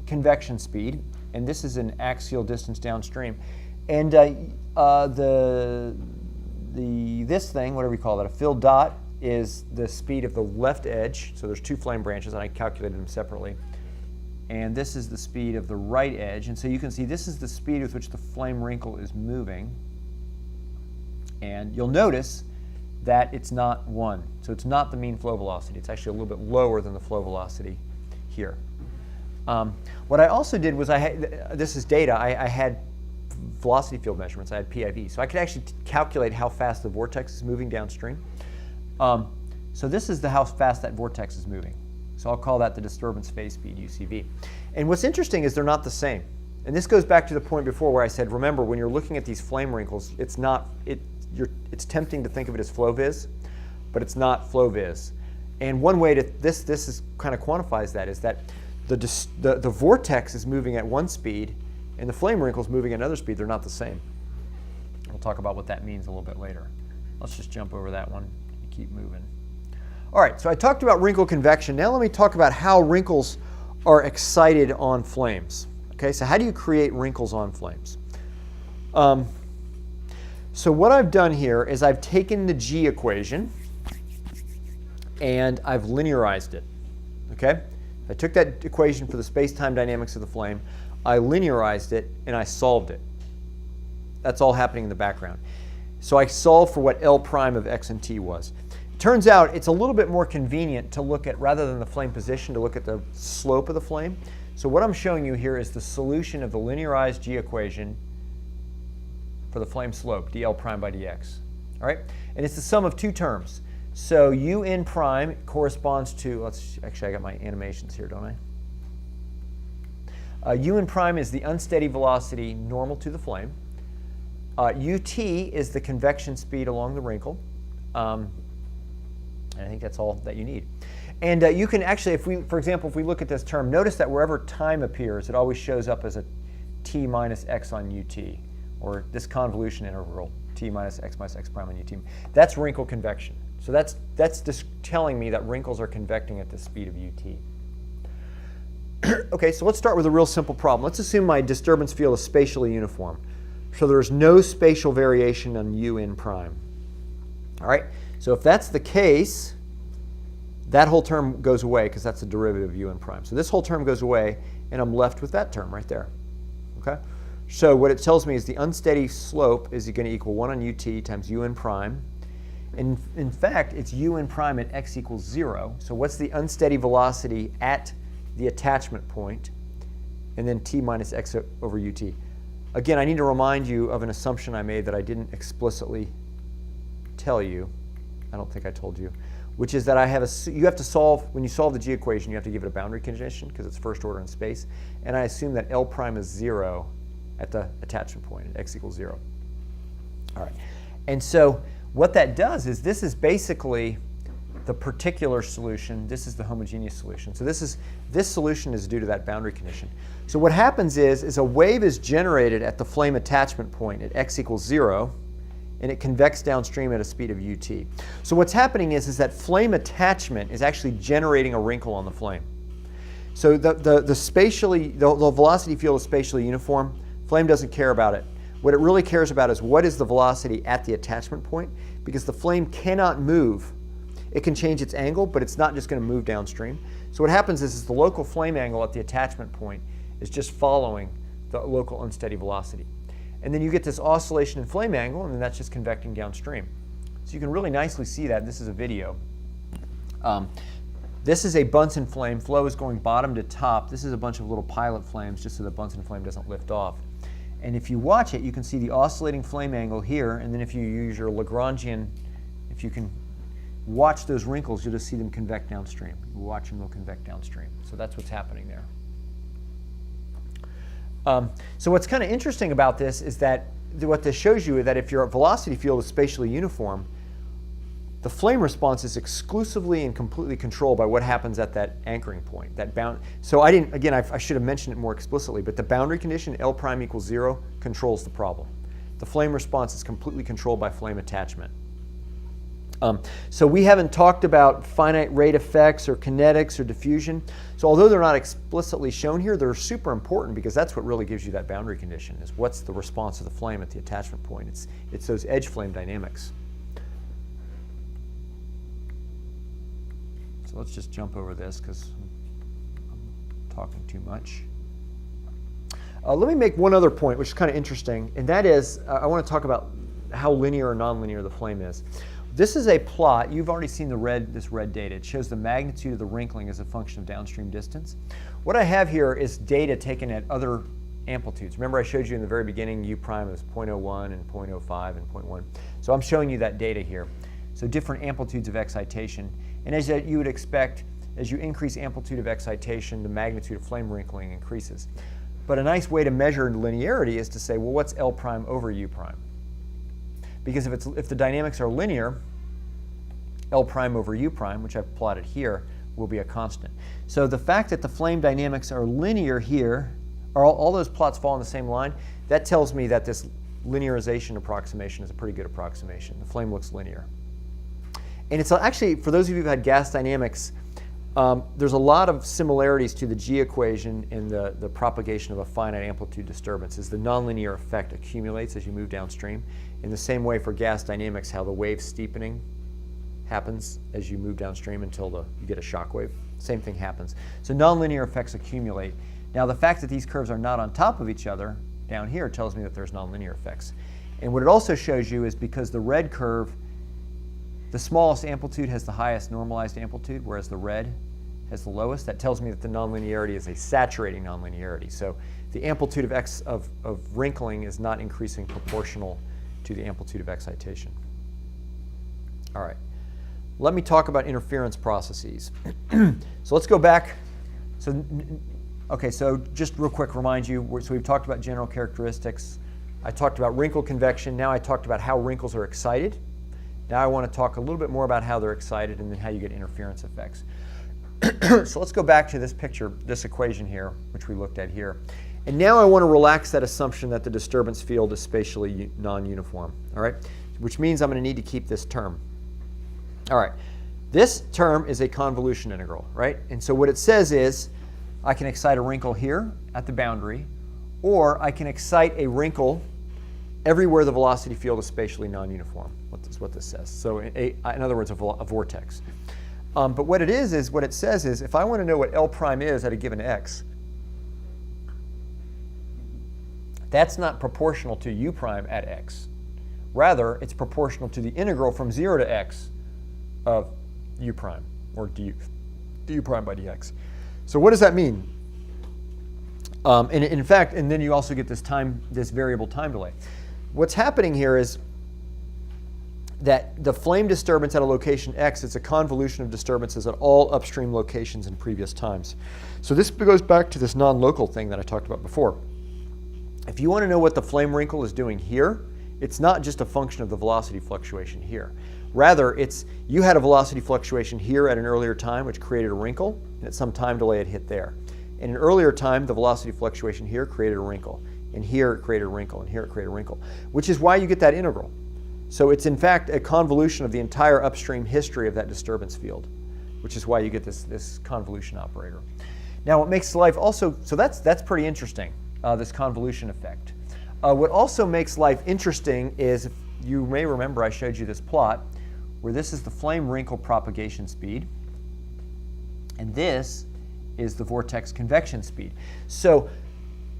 convection speed, and this is an axial distance downstream. And this thing, whatever you call it, a filled dot, is the speed of the left edge. So there's two flame branches, and I calculated them separately. And this is the speed of the right edge. And so you can see this is the speed with which the flame wrinkle is moving. And you'll notice that it's not 1. So it's not the mean flow velocity. It's actually a little bit lower than the flow velocity here. What I also did was this is data. I had velocity field measurements. I had PIV. So I could actually calculate how fast the vortex is moving downstream. So this is how fast that vortex is moving. So I'll call that the disturbance phase speed, UCV. And what's interesting is they're not the same. And this goes back to the point before where I said, remember, when you're looking at these flame wrinkles, it's tempting to think of it as flow vis, but it's not flow vis. And one way to this is kind of quantifies that is that the vortex is moving at one speed and the flame wrinkle is moving at another speed. They're not the same. We'll talk about what that means a little bit later. Let's just jump over that one and keep moving. All right, so I talked about wrinkle convection. Now let me talk about how wrinkles are excited on flames. Okay, so how do you create wrinkles on flames? So what I've done here is I've taken the G equation and I've linearized it. Okay, I took that equation for the space-time dynamics of the flame, I linearized it, and I solved it. That's all happening in the background. So I solved for what L prime of x and t was. It turns out it's a little bit more convenient to look at, rather than the flame position, to look at the slope of the flame. So what I'm showing you here is the solution of the linearized G equation for the flame slope, dl prime by dx. All right? And it's the sum of two terms. So un prime corresponds to, actually I got my animations here, don't I? Un prime is the unsteady velocity normal to the flame. Ut is the convection speed along the wrinkle. And I think that's all that you need. And you can actually, for example, if we look at this term, notice that wherever time appears, it always shows up as a t minus x on ut, or this convolution interval, t minus x prime on ut. That's wrinkle convection. So that's just telling me that wrinkles are convecting at the speed of ut. Okay, so let's start with a real simple problem. Let's assume my disturbance field is spatially uniform. So there's no spatial variation on un prime. All right, so if that's the case, that whole term goes away because that's a derivative of un prime. So this whole term goes away, and I'm left with that term right there. Okay, so what it tells me is the unsteady slope is going to equal 1 on ut times un prime. And in fact, it's un prime at x equals 0. So what's the unsteady velocity at the attachment point? And then t minus x over ut. Again, I need to remind you of an assumption I made that I didn't explicitly tell you. I don't think I told you, which is that you have to solve, when you solve the G equation, you have to give it a boundary condition because it's first order in space. And I assume that L prime is 0 at the attachment point at x equals 0. All right. And so what that does is this is basically the particular solution. This is the homogeneous solution. So this solution is due to that boundary condition. So what happens is a wave is generated at the flame attachment point at x equals 0, and it convects downstream at a speed of ut. So what's happening is that flame attachment is actually generating a wrinkle on the flame. So the velocity field is spatially uniform. Flame doesn't care about it. What it really cares about is what is the velocity at the attachment point, because the flame cannot move. It can change its angle, but it's not just going to move downstream. So what happens is the local flame angle at the attachment point is just following the local unsteady velocity. And then you get this oscillation in flame angle, and then that's just convecting downstream. So you can really nicely see that. This is a video. This is a Bunsen flame. Flow is going bottom to top. This is a bunch of little pilot flames just so the Bunsen flame doesn't lift off. And if you watch it, you can see the oscillating flame angle here, and then if you use your Lagrangian, if you can watch those wrinkles, you'll just see them convect downstream. You watch them, they'll convect downstream. So that's what's happening there. So what's kind of interesting about this is that what this shows you is that if your velocity field is spatially uniform, the flame response is exclusively and completely controlled by what happens at that anchoring point. So I should have mentioned it more explicitly, but the boundary condition, L prime equals 0, controls the problem. The flame response is completely controlled by flame attachment. So we haven't talked about finite rate effects or kinetics or diffusion. So although they're not explicitly shown here, they're super important because that's what really gives you that boundary condition, is what's the response of the flame at the attachment point. It's those edge flame dynamics. So let's just jump over this because I'm talking too much. Let me make one other point, which is kind of interesting, and that is I want to talk about how linear or nonlinear the flame is. This is a plot. You've already seen this red data. It shows the magnitude of the wrinkling as a function of downstream distance. What I have here is data taken at other amplitudes. Remember I showed you in the very beginning U prime is 0.01 and 0.05 and 0.1. So I'm showing you that data here. So different amplitudes of excitation. And as you would expect, as you increase amplitude of excitation, the magnitude of flame wrinkling increases. But a nice way to measure linearity is to say, well, what's L prime over U prime? Because if the dynamics are linear, L prime over U prime, which I've plotted here, will be a constant. So the fact that the flame dynamics are linear here, or all those plots fall on the same line, that tells me that this linearization approximation is a pretty good approximation. The flame looks linear. And it's actually, for those of you who've had gas dynamics, there's a lot of similarities to the G equation in the propagation of a finite amplitude disturbance, as the nonlinear effect accumulates as you move downstream. In the same way for gas dynamics, how the wave steepening happens as you move downstream until you get a shock wave. Same thing happens. So nonlinear effects accumulate. Now the fact that these curves are not on top of each other down here tells me that there's nonlinear effects. And what it also shows you is because the red curve, the smallest amplitude has the highest normalized amplitude, whereas the red has the lowest. That tells me that the nonlinearity is a saturating nonlinearity. So the amplitude of of wrinkling is not increasing proportional to the amplitude of excitation. All right. Let me talk about interference processes. So let's go back. Okay, so just real quick, remind you, so we've talked about general characteristics. I talked about wrinkle convection. Now I talked about how wrinkles are excited. Now I want to talk a little bit more about how they're excited and then how you get interference effects. So let's go back to this picture, this equation here, which we looked at here. And now I want to relax that assumption that the disturbance field is spatially non-uniform, all right? Which means I'm going to need to keep this term. All right, this term is a convolution integral, right? And so what it says is I can excite a wrinkle here at the boundary, or I can excite a wrinkle everywhere the velocity field is spatially non-uniform. That's what this says. So in other words, a vortex. But what it is what it says is if I want to know what L prime is at a given x, that's not proportional to U prime at x. Rather, it's proportional to the integral from 0 to x of U prime, or du prime by dx. So what does that mean? And in fact, and then you also get this variable time delay. What's happening here is that the flame disturbance at a location x is a convolution of disturbances at all upstream locations in previous times. So this goes back to this non-local thing that I talked about before. If you want to know what the flame wrinkle is doing here, it's not just a function of the velocity fluctuation here. Rather, you had a velocity fluctuation here at an earlier time, which created a wrinkle, and at some time delay it hit there. In an earlier time, the velocity fluctuation here created a wrinkle, and here it created a wrinkle, and here it created a wrinkle, which is why you get that integral. So it's in fact a convolution of the entire upstream history of that disturbance field, which is why you get this convolution operator. Now, what makes life also, so that's pretty interesting, this convolution effect. What also makes life interesting is, if you may remember I showed you this plot, where this is the flame wrinkle propagation speed, and this is the vortex convection speed. So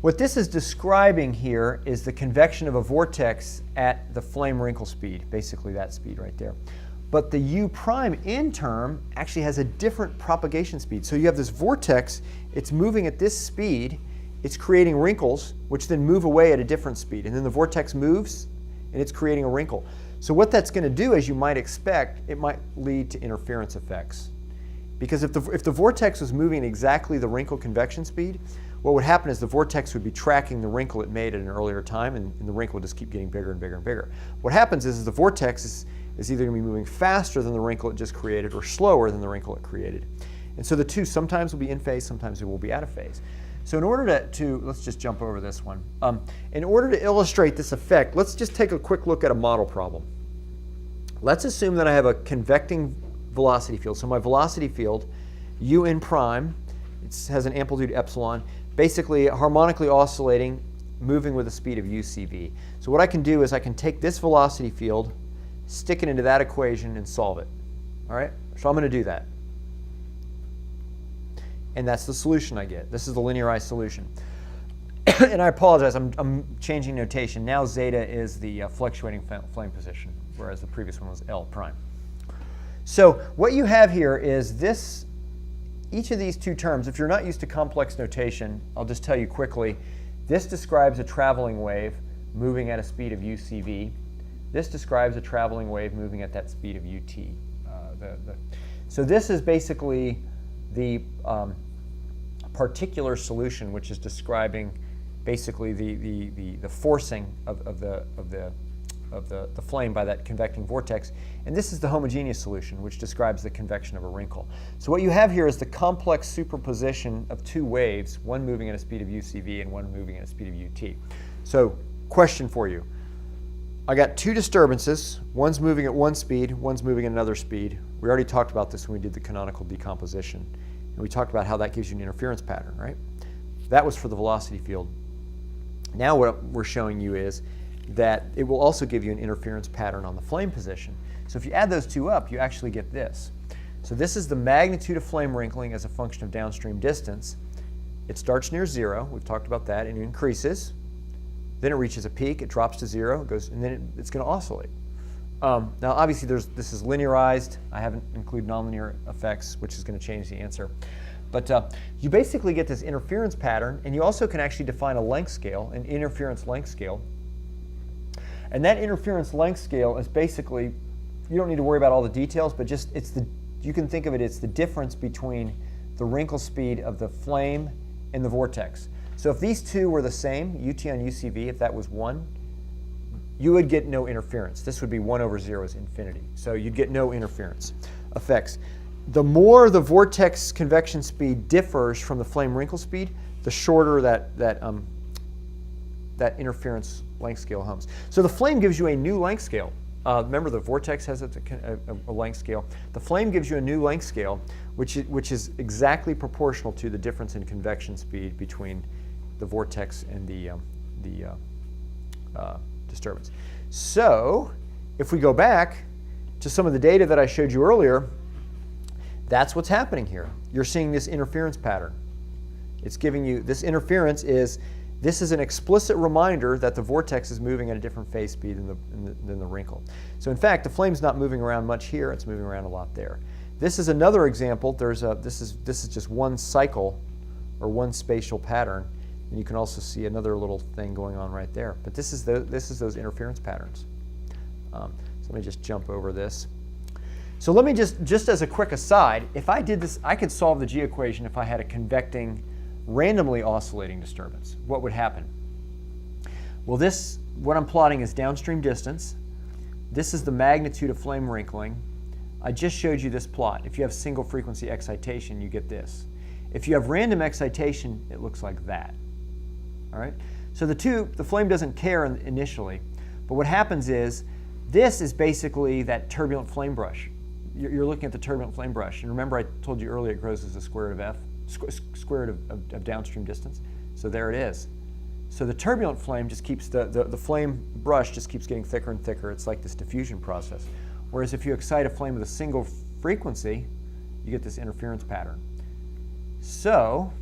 what this is describing here is the convection of a vortex at the flame wrinkle speed, basically that speed right there. But the U prime in term actually has a different propagation speed. So you have this vortex, it's moving at this speed, it's creating wrinkles, which then move away at a different speed. And then the vortex moves, and it's creating a wrinkle. So what that's going to do, as you might expect, it might lead to interference effects. Because if the vortex was moving at exactly the wrinkle convection speed, what would happen is the vortex would be tracking the wrinkle it made at an earlier time, and the wrinkle would just keep getting bigger and bigger and bigger. What happens is the vortex is either going to be moving faster than the wrinkle it just created or slower than the wrinkle it created. And so the two sometimes will be in phase, sometimes they will be out of phase. So in order to let's just jump over this one. In order to illustrate this effect, let's just take a quick look at a model problem. Let's assume that I have a convecting velocity field. So my velocity field, Un prime, it has an amplitude epsilon, basically harmonically oscillating, moving with the speed of uCv. So what I can do is I can take this velocity field, stick it into that equation, and solve it. All right? So I'm going to do that. And that's the solution I get. This is the linearized solution. And I apologize, I'm changing notation. Now zeta is the fluctuating flame position, whereas the previous one was L prime. So what you have here is this, each of these two terms, if you're not used to complex notation, I'll just tell you quickly, this describes a traveling wave moving at a speed of uCv. This describes a traveling wave moving at that speed of ut. So this is basically the particular solution, which is describing basically the forcing of the flame by that convecting vortex. And this is the homogeneous solution, which describes the convection of a wrinkle. So what you have here is the complex superposition of two waves, one moving at a speed of uCv and one moving at a speed of ut. So question for you. I got two disturbances. One's moving at one speed, one's moving at another speed. We already talked about this when we did the canonical decomposition. And we talked about how that gives you an interference pattern, right? That was for the velocity field. Now what we're showing you is that it will also give you an interference pattern on the flame position. So if you add those two up, you actually get this. So this is the magnitude of flame wrinkling as a function of downstream distance. It starts near 0. We've talked about that, and it increases. Then it reaches a peak, it drops to 0, it goes, and then it's going to oscillate. Now, obviously, this is linearized. I haven't included nonlinear effects, which is going to change the answer. But you basically get this interference pattern, and you also can actually define a length scale, an interference length scale. And that interference length scale is basically, you don't need to worry about all the details, but just you can think of it, it's the difference between the wrinkle speed of the flame and the vortex. So if these two were the same, ut on uCv, if that was 1, you would get no interference. This would be 1 over 0 is infinity. So you'd get no interference effects. The more the vortex convection speed differs from the flame wrinkle speed, the shorter that interference length scale hums. So the flame gives you a new length scale. Remember, the vortex has a length scale. The flame gives you a new length scale, which is exactly proportional to the difference in convection speed between the vortex and the disturbance. So if we go back to some of the data that I showed you earlier, that's what's happening here. You're seeing this interference pattern. It's giving you, this interference is, this is an explicit reminder that the vortex is moving at a different phase speed than the wrinkle. So in fact, the flame's not moving around much here, it's moving around a lot there. This is another example. This is just one cycle or one spatial pattern. And you can also see another little thing going on right there. But this is those interference patterns. So let me just jump over this. So let me just as a quick aside, if I did this, I could solve the G equation if I had a convecting, randomly oscillating disturbance. What would happen? Well, what I'm plotting is downstream distance. This is the magnitude of flame wrinkling. I just showed you this plot. If you have single frequency excitation, you get this. If you have random excitation, it looks like that. All right? So the flame doesn't care initially, but what happens is, this is basically that turbulent flame brush. You're looking at the turbulent flame brush. And remember I told you earlier it grows as the square root of f, square root of downstream distance. So there it is. So the turbulent flame just keeps, the flame brush just keeps getting thicker and thicker. It's like this diffusion process. Whereas if you excite a flame with a single frequency, you get this interference pattern. So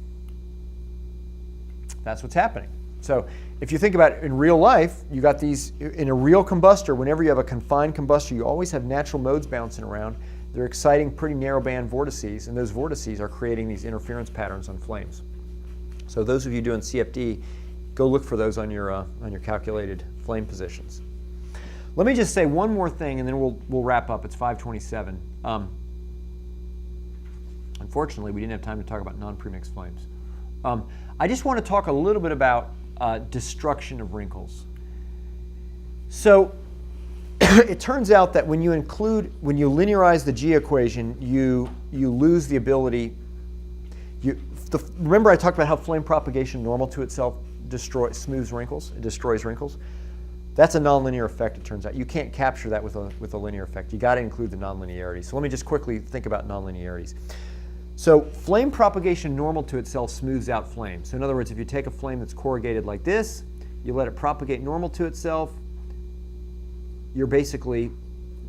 that's what's happening. So if you think about it in real life, you got these, in a real combustor, whenever you have a confined combustor, you always have natural modes bouncing around. They're exciting pretty narrow band vortices, and those vortices are creating these interference patterns on flames. So those of you doing CFD, go look for those on your calculated flame positions. Let me just say one more thing, and then we'll wrap up. It's 5:27. Unfortunately, we didn't have time to talk about non-premixed flames. I just want to talk a little bit about destruction of wrinkles. So it turns out that when you linearize the G equation, you lose the ability. Remember I talked about how flame propagation normal to itself smooths wrinkles, it destroys wrinkles. That's a nonlinear effect, it turns out. You can't capture that with a linear effect. You got to include the nonlinearity. So let me just quickly think about nonlinearities. So flame propagation normal to itself smooths out flame. So in other words, if you take a flame that's corrugated like this, you let it propagate normal to itself, you're basically,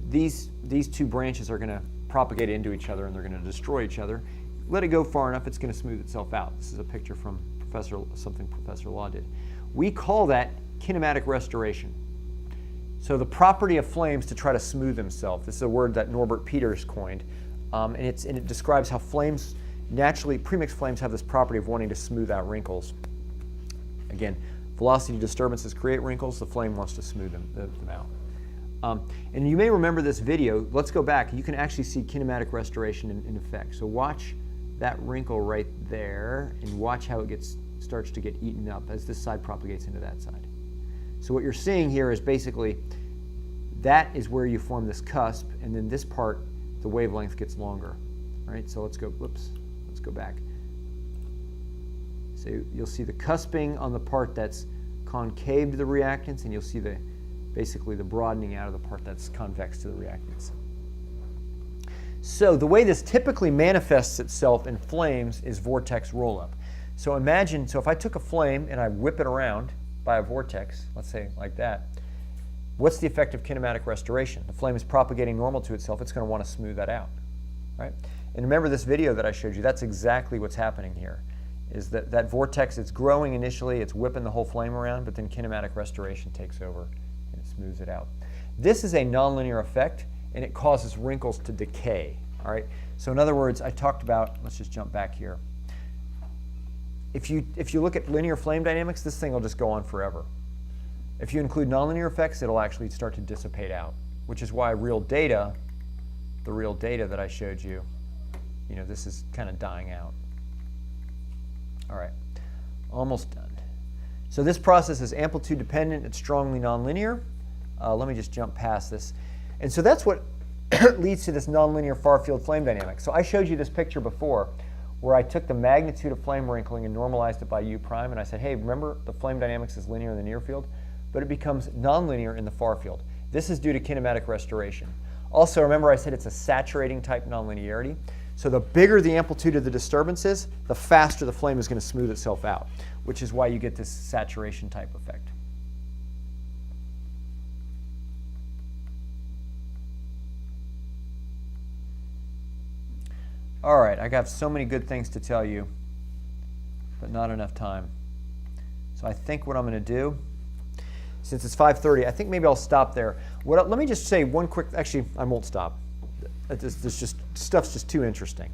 these two branches are going to propagate into each other and they're going to destroy each other. Let it go far enough, it's going to smooth itself out. This is a picture from something Professor Law did. We call that kinematic restoration. So the property of flames to try to smooth themselves. This is a word that Norbert Peters coined. And it describes how flames, naturally, premixed flames have this property of wanting to smooth out wrinkles. Again, velocity disturbances create wrinkles, the flame wants to smooth them out. And you may remember this video. Let's go back. You can actually see kinematic restoration in effect. So watch that wrinkle right there and watch how it starts to get eaten up as this side propagates into that side. So what you're seeing here is basically that is where you form this cusp, and then this part, the wavelength gets longer, right? So let's go back. So you'll see the cusping on the part that's concave to the reactance, and you'll see basically the broadening out of the part that's convex to the reactance. So the way this typically manifests itself in flames is vortex rollup. So imagine, if I took a flame and I whip it around by a vortex, let's say like that, what's the effect of kinematic restoration? The flame is propagating normal to itself. It's going to want to smooth that out, right? And remember this video that I showed you, that's exactly what's happening here, is that vortex, it's growing initially, it's whipping the whole flame around, but then kinematic restoration takes over and it smooths it out. This is a nonlinear effect, and it causes wrinkles to decay, all right? So in other words, I talked about, let's just jump back here. If you look at linear flame dynamics, this thing will just go on forever. If you include nonlinear effects, it'll actually start to dissipate out, which is why real data, the real data that I showed you, this is kind of dying out. All right, almost done. So this process is amplitude dependent. It's strongly nonlinear. Let me just jump past this. And so that's what leads to this nonlinear far-field flame dynamics. So I showed you this picture before where I took the magnitude of flame wrinkling and normalized it by U prime, and I said, hey, remember the flame dynamics is linear in the near field, but it becomes nonlinear in the far field. This is due to kinematic restoration. Also, remember I said it's a saturating type nonlinearity. So the bigger the amplitude of the disturbance is, the faster the flame is going to smooth itself out, which is why you get this saturation type effect. All right, I got so many good things to tell you, but not enough time. So I think what I'm going to do, since it's 5:30, I think maybe I'll stop there. Let me just say one quick, actually, I won't stop. Stuff's just too interesting.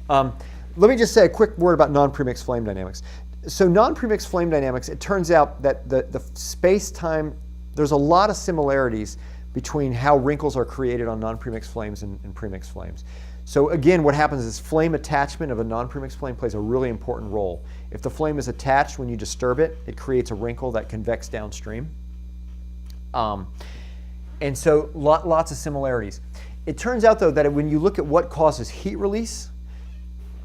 Let me just say a quick word about non-premixed flame dynamics. So non-premixed flame dynamics, it turns out that the space-time, there's a lot of similarities between how wrinkles are created on non-premixed flames and premixed flames. So again, what happens is flame attachment of a non-premixed flame plays a really important role. If the flame is attached when you disturb it, it creates a wrinkle that convects downstream. And so lots of similarities. It turns out, though, that when you look at what causes heat release,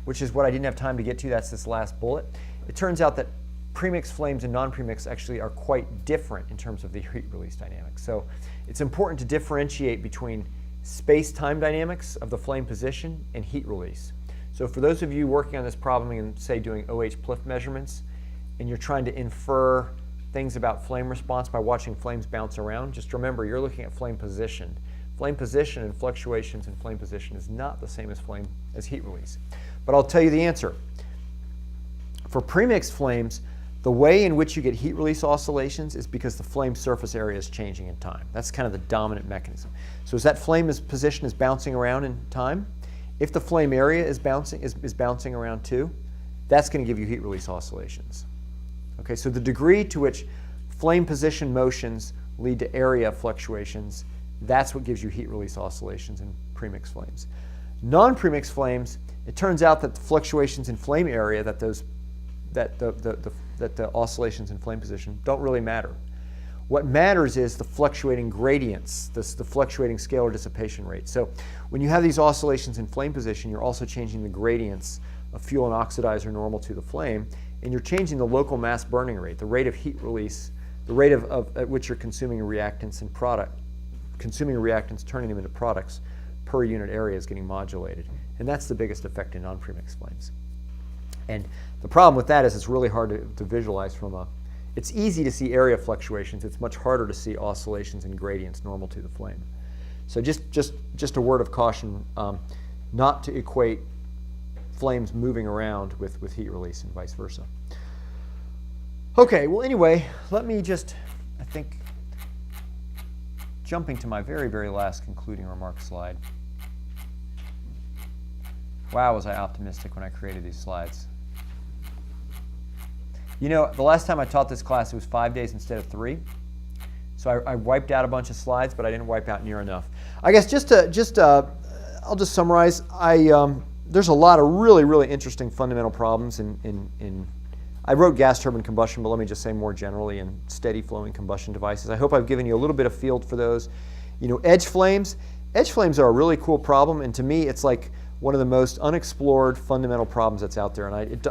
which is what I didn't have time to get to, that's this last bullet, it turns out that premixed flames and non-premixed actually are quite different in terms of the heat release dynamics. So it's important to differentiate between space-time dynamics of the flame position and heat release. So for those of you working on this problem and, say, doing OH PLIF measurements, and you're trying to infer things about flame response by watching flames bounce around, just remember you're looking at flame position. Flame position and fluctuations in flame position is not the same as heat release. But I'll tell you the answer. For premixed flames, the way in which you get heat release oscillations is because the flame surface area is changing in time. That's kind of the dominant mechanism. So as that flame position is bouncing around in time, if the flame area is bouncing around too, that's going to give you heat release oscillations. Okay, so the degree to which flame position motions lead to area fluctuations, that's what gives you heat release oscillations in premixed flames. Non-premixed flames, it turns out that the fluctuations in flame area, that the oscillations in flame position don't really matter. What matters is the fluctuating gradients, the fluctuating scalar dissipation rate. So when you have these oscillations in flame position, you're also changing the gradients of fuel and oxidizer normal to the flame, and you're changing the local mass burning rate, the rate of heat release, the rate at which you're consuming reactants and consuming reactants, turning them into products per unit area is getting modulated. And that's the biggest effect in non-premixed flames. And the problem with that is it's really hard to visualize it's easy to see area fluctuations. It's much harder to see oscillations and gradients normal to the flame. So just a word of caution, not to equate flames moving around with heat release and vice versa. Okay, well anyway, let me I think, jumping to my very, very last concluding remarks slide. Wow, was I optimistic when I created these slides. You know, the last time I taught this class, it was 5 days instead of 3. So I wiped out a bunch of slides, but I didn't wipe out near enough. I guess I'll just summarize. There's a lot of really, really interesting fundamental problems I wrote gas turbine combustion, but let me just say more generally in steady flowing combustion devices. I hope I've given you a little bit of field for those. Edge flames. Edge flames are a really cool problem, and to me, it's like one of the most unexplored fundamental problems that's out there. And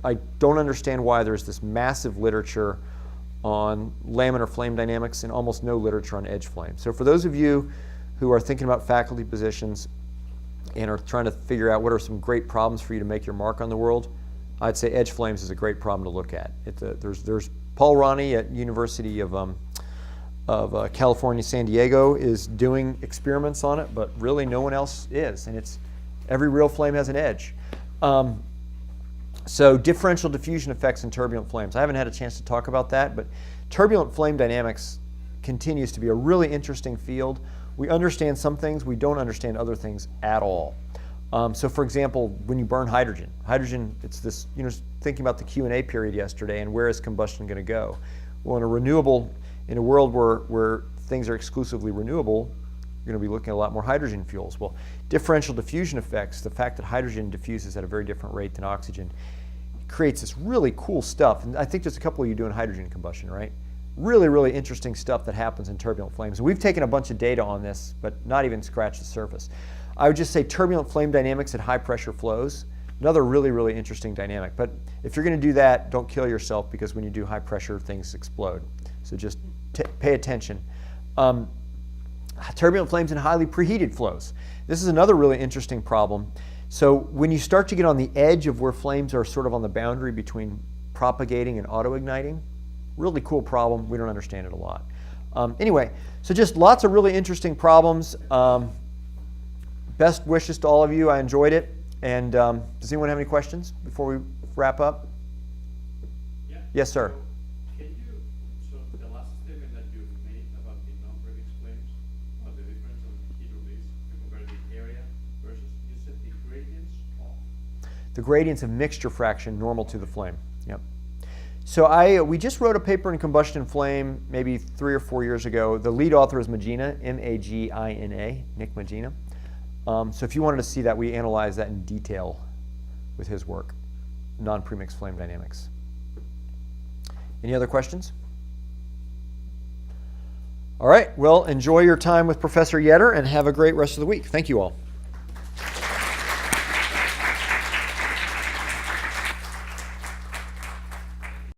I don't understand why there's this massive literature on laminar flame dynamics and almost no literature on edge flames. So for those of you who are thinking about faculty positions and are trying to figure out what are some great problems for you to make your mark on the world, I'd say edge flames is a great problem to look at. There's Paul Ronnie at University of California, San Diego is doing experiments on it, but really no one else is, and every real flame has an edge. So differential diffusion effects in turbulent flames. I haven't had a chance to talk about that, but turbulent flame dynamics continues to be a really interesting field. We understand some things, we don't understand other things at all. So for example, when you burn hydrogen, it's this, thinking about the Q&A period yesterday and where is combustion going to go? Well, in a world where things are exclusively renewable, you're going to be looking at a lot more hydrogen fuels. Well, differential diffusion effects, the fact that hydrogen diffuses at a very different rate than oxygen, creates this really cool stuff. And I think there's a couple of you doing hydrogen combustion, right? Really, really interesting stuff that happens in turbulent flames. And we've taken a bunch of data on this, but not even scratched the surface. I would just say turbulent flame dynamics at high pressure flows, another really, really interesting dynamic. But if you're going to do that, don't kill yourself, because when you do high pressure, things explode. So just pay attention. Turbulent flames in highly preheated flows. This is another really interesting problem. So when you start to get on the edge of where flames are sort of on the boundary between propagating and auto-igniting, really cool problem. We don't understand it a lot. Anyway, so just lots of really interesting problems. Best wishes to all of you. I enjoyed it. And does anyone have any questions before we wrap up? Yeah. Yes, sir. So the last statement that you made about the non-premix flames, about the difference of heat release to compare the area versus, you said the gradients of? The gradients of mixture fraction normal to the flame. Yep. So we just wrote a paper in Combustion Flame maybe 3 or 4 years ago. The lead author is Magina, M-A-G-I-N-A, Nick Magina. So if you wanted to see that, we analyzed that in detail with his work, non-premix flame dynamics. Any other questions? All right, well, enjoy your time with Professor Yetter and have a great rest of the week. Thank you all.